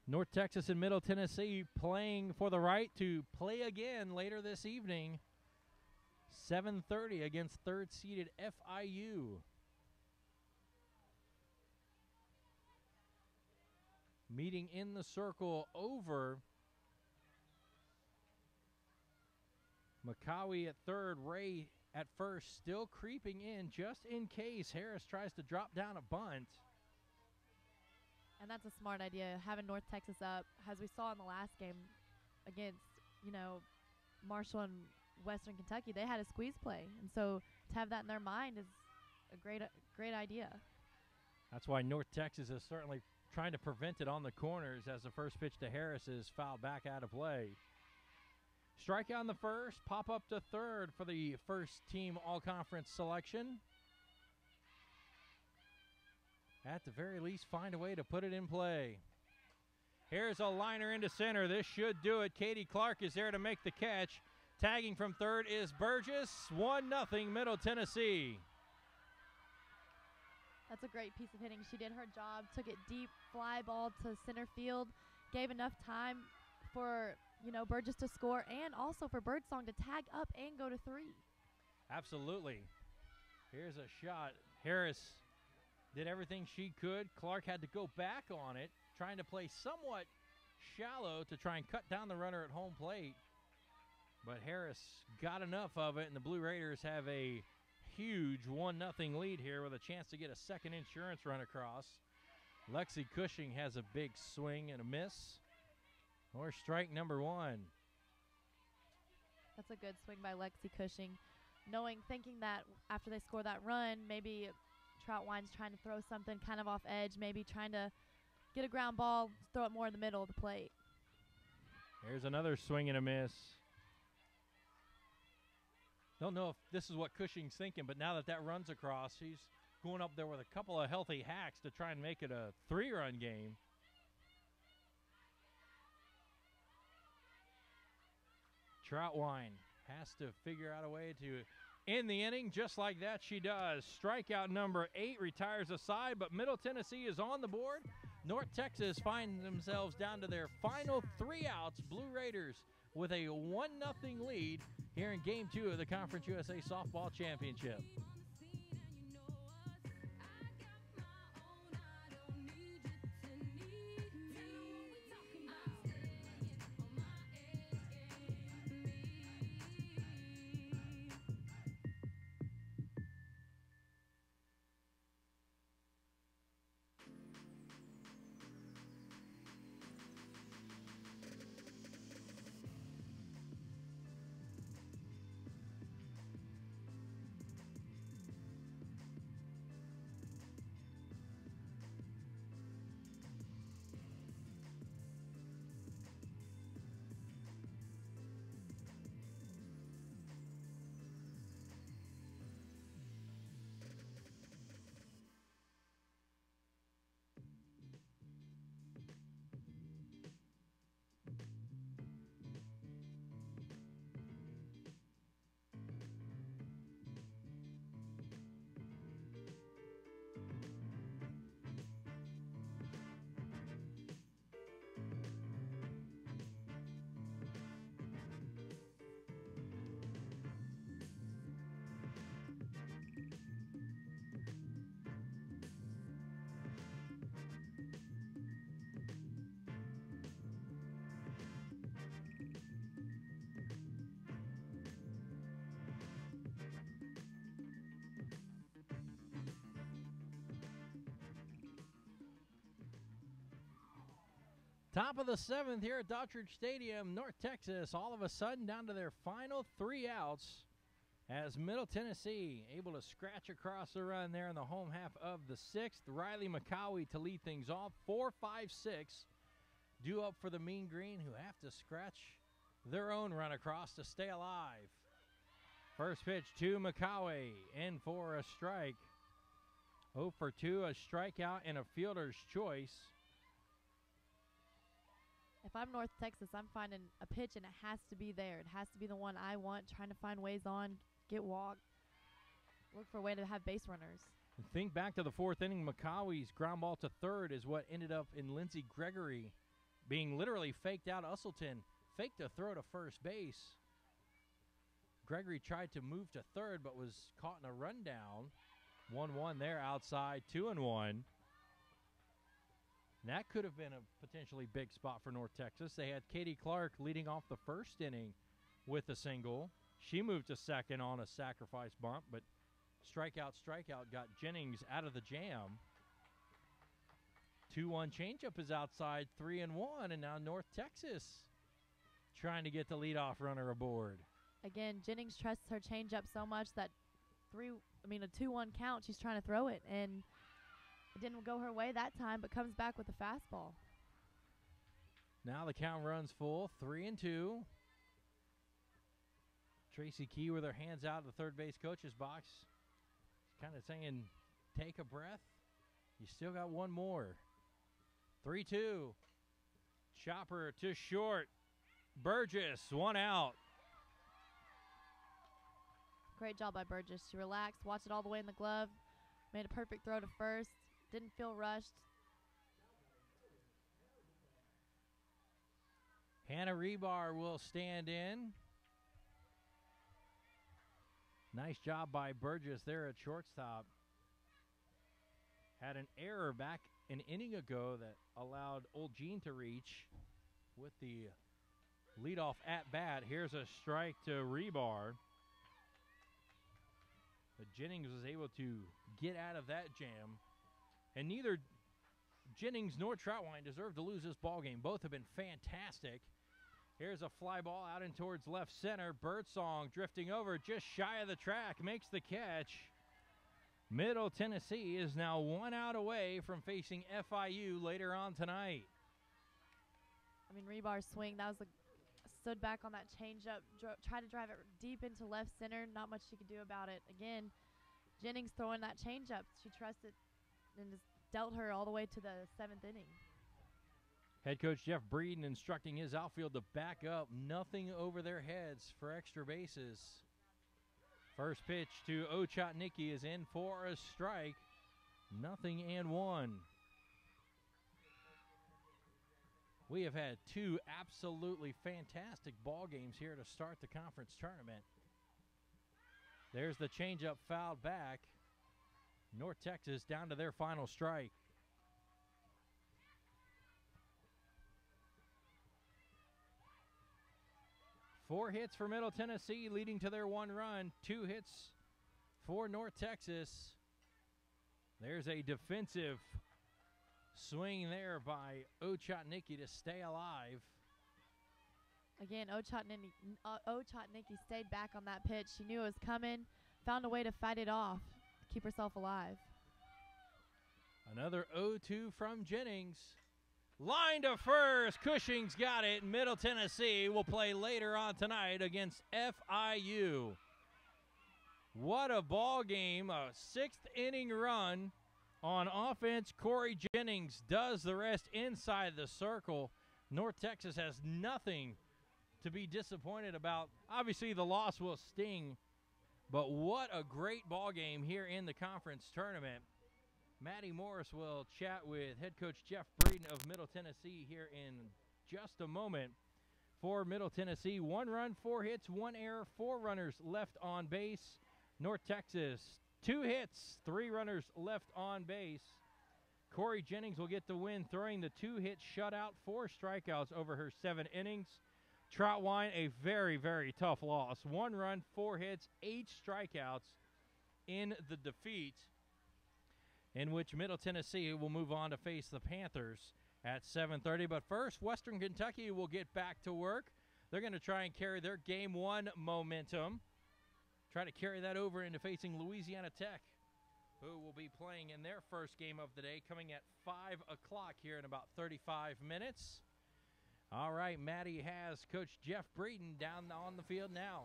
North Texas and Middle Tennessee playing for the right to play again later this evening. 7:30 against third-seeded FIU. Meeting in the circle over. McCowie at third, Ray at first, still creeping in just in case Harris tries to drop down a bunt. And that's a smart idea, having North Texas up. As we saw in the last game against, Marshall and Western Kentucky, they had a squeeze play. And so to have that in their mind is a great idea. That's why North Texas is certainly trying to prevent it on the corners as the first pitch to Harris is fouled back out of play. Strikeout in the first, pop up to third for the first team all-conference selection. At the very least, find a way to put it in play. Here's a liner into center. This should do it. Katie Clark is there to make the catch. Tagging from third is Burgess. 1-0 Middle Tennessee. That's a great piece of hitting. She did her job, took it deep, fly ball to center field, gave enough time for, Burgess to score and also for Birdsong to tag up and go to 3. Absolutely. Here's a shot. Harris did everything she could. Clark had to go back on it, trying to play somewhat shallow to try and cut down the runner at home plate. But Harris got enough of it, and the Blue Raiders have a huge 1-0 lead here with a chance to get a second insurance run across. Lexi Cushing has a big swing and a miss. Or strike number one. That's a good swing by Lexi Cushing. Thinking that after they score that run, maybe Troutwine's trying to throw something kind of off edge, maybe trying to get a ground ball, throw it more in the middle of the plate. Here's another swing and a miss. Don't know if this is what Cushing's thinking, but now that run's across, he's going up there with a couple of healthy hacks to try and make it a 3-run game. Troutwine has to figure out a way to end the inning. Just like that, she does. Strikeout number 8 retires a side, but Middle Tennessee is on the board. North Texas find themselves down to their final 3 outs. Blue Raiders with a 1-0 lead here in Game 2 of the Conference USA Softball Championship. Top of the 7th here at Dottridge Stadium. North Texas all of a sudden down to their final 3 outs as Middle Tennessee able to scratch across the run there in the home half of the 6th. Riley McCowie to lead things off. 4-5-6 due up for the Mean Green, who have to scratch their own run across to stay alive. First pitch to McCowie, in for a strike. 0 for 2, a strikeout and a fielder's choice. If I'm North Texas, I'm finding a pitch, and it has to be there. It has to be the one I want, trying to find ways on, get walked, look for a way to have base runners. Think back to the 4th inning. McCowie's ground ball to third is what ended up in Lindsey Gregory being literally faked out. Usselton faked a throw to first base. Gregory tried to move to third but was caught in a rundown. 1-1 there outside, 2-1. And that could have been a potentially big spot for North Texas. They had Katie Clark leading off the first inning with a single. She moved to second on a sacrifice bunt, but strikeout got Jennings out of the jam. 2-1 changeup is outside, 3-1, and now North Texas trying to get the leadoff runner aboard. Again, Jennings trusts her changeup so much that a 2-1 count, she's trying to throw it, and it didn't go her way that time, but comes back with a fastball. Now the count runs full, 3-2. Tracy Key with her hands out of the third base coach's box. She's kind of saying, take a breath. You still got one more. 3-2. Chopper to short. Burgess, 1 out. Great job by Burgess. She relaxed, watched it all the way in the glove, made a perfect throw to first, didn't feel rushed. Hannah Rebar will stand in. Nice job by Burgess there at shortstop. Had an error back an inning ago that allowed Old Jean to reach with the leadoff at bat. Here's a strike to Rebar. But Jennings was able to get out of that jam. And neither Jennings nor Troutwine deserve to lose this ball game. Both have been fantastic. Here's a fly ball out and towards left center. Birdsong drifting over just shy of the track. Makes the catch. Middle Tennessee is now 1 out away from facing FIU later on tonight. I mean, Rebar's swing, that was stood back on that changeup, tried to drive it deep into left center. Not much she could do about it. Again, Jennings throwing that changeup. She trusted and just dealt her all the way to the 7th inning. Head coach Jeff Breeden instructing his outfield to back up. Nothing over their heads for extra bases. First pitch to Ochotnicki is in for a strike. 0-1. We have had 2 absolutely fantastic ball games here to start the conference tournament. There's the changeup fouled back. North Texas down to their final strike. Four hits for Middle Tennessee, leading to their 1 run. 2 hits for North Texas. There's a defensive swing there by Ochotnicki to stay alive. Again, Ochotnicki stayed back on that pitch. She knew it was coming, found a way to fight it off, keep herself alive. Another 0-2 from Jennings. Line to first. Cushing's got it. Middle Tennessee will play later on tonight against FIU. What a ball game. A 6th inning run on offense. Corey Jennings does the rest inside the circle. North Texas has nothing to be disappointed about. Obviously, the loss will sting, but what a great ball game here in the conference tournament. Maddie Morris will chat with head coach Jeff Breeden of Middle Tennessee here in just a moment. For Middle Tennessee, 1 run, 4 hits, 1 error, 4 runners left on base. North Texas, 2 hits, 3 runners left on base. Corey Jennings will get the win, throwing the 2-hit shutout, 4 strikeouts over her 7 innings. Troutwine, a very, very tough loss. 1 run, 4 hits, 8 strikeouts in the defeat, in which Middle Tennessee will move on to face the Panthers at 7:30. But first, Western Kentucky will get back to work. They're going to try and carry their Game 1 momentum, try to carry that over into facing Louisiana Tech, who will be playing in their first game of the day, coming at 5 o'clock here in about 35 minutes. All right, Maddie has Coach Jeff Breeden down on the field now.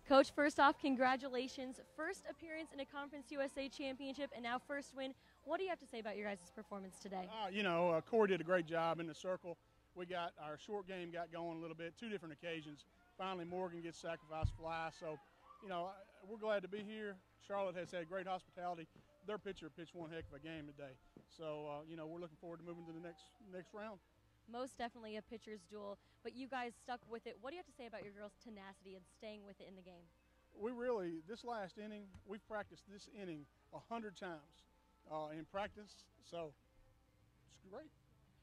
Coach, first off, congratulations. First appearance in a Conference USA championship and now first win. What do you have to say about your guys' performance today? Corey did a great job in the circle. We got our short game got going a little bit, 2 different occasions. Finally, Morgan gets sacrificed fly. So, we're glad to be here. Charlotte has had great hospitality. Their pitcher pitched one heck of a game today. So, we're looking forward to moving to the next round. Most definitely a pitcher's duel, but you guys stuck with it. What do you have to say about your girls' tenacity and staying with it in the game? This last inning, we've practiced this inning 100 times in practice, so it's great.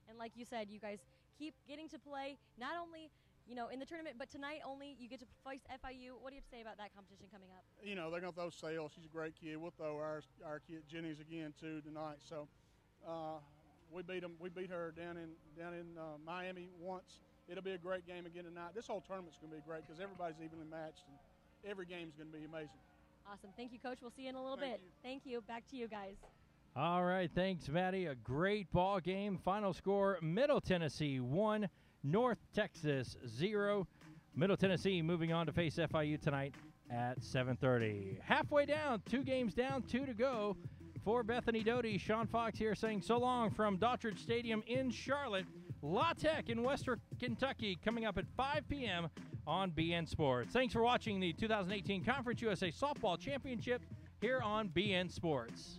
And like you said, you guys keep getting to play, not only in the tournament, but tonight only you get to face FIU. What do you have to say about that competition coming up? They're going to throw Sale. She's a great kid. We'll throw our kid Jennings again, too, tonight. So, we beat them. We beat her down in Miami once. It'll be a great game again tonight. This whole tournament's going to be great because everybody's evenly matched, and every game's going to be amazing. Awesome. Thank you, Coach. We'll see you in a little bit. Thank you. Back to you guys. All right, thanks, Maddie. A great ball game. Final score, Middle Tennessee 1, North Texas 0. Middle Tennessee moving on to face FIU tonight at 7:30. Halfway down, 2 games down, 2 to go. For Bethany Doty, Sean Fox here saying so long from Daughtridge Stadium in Charlotte. La Tech in Western Kentucky coming up at 5 p.m. on BN Sports. Thanks for watching the 2018 Conference USA Softball Championship here on BN Sports.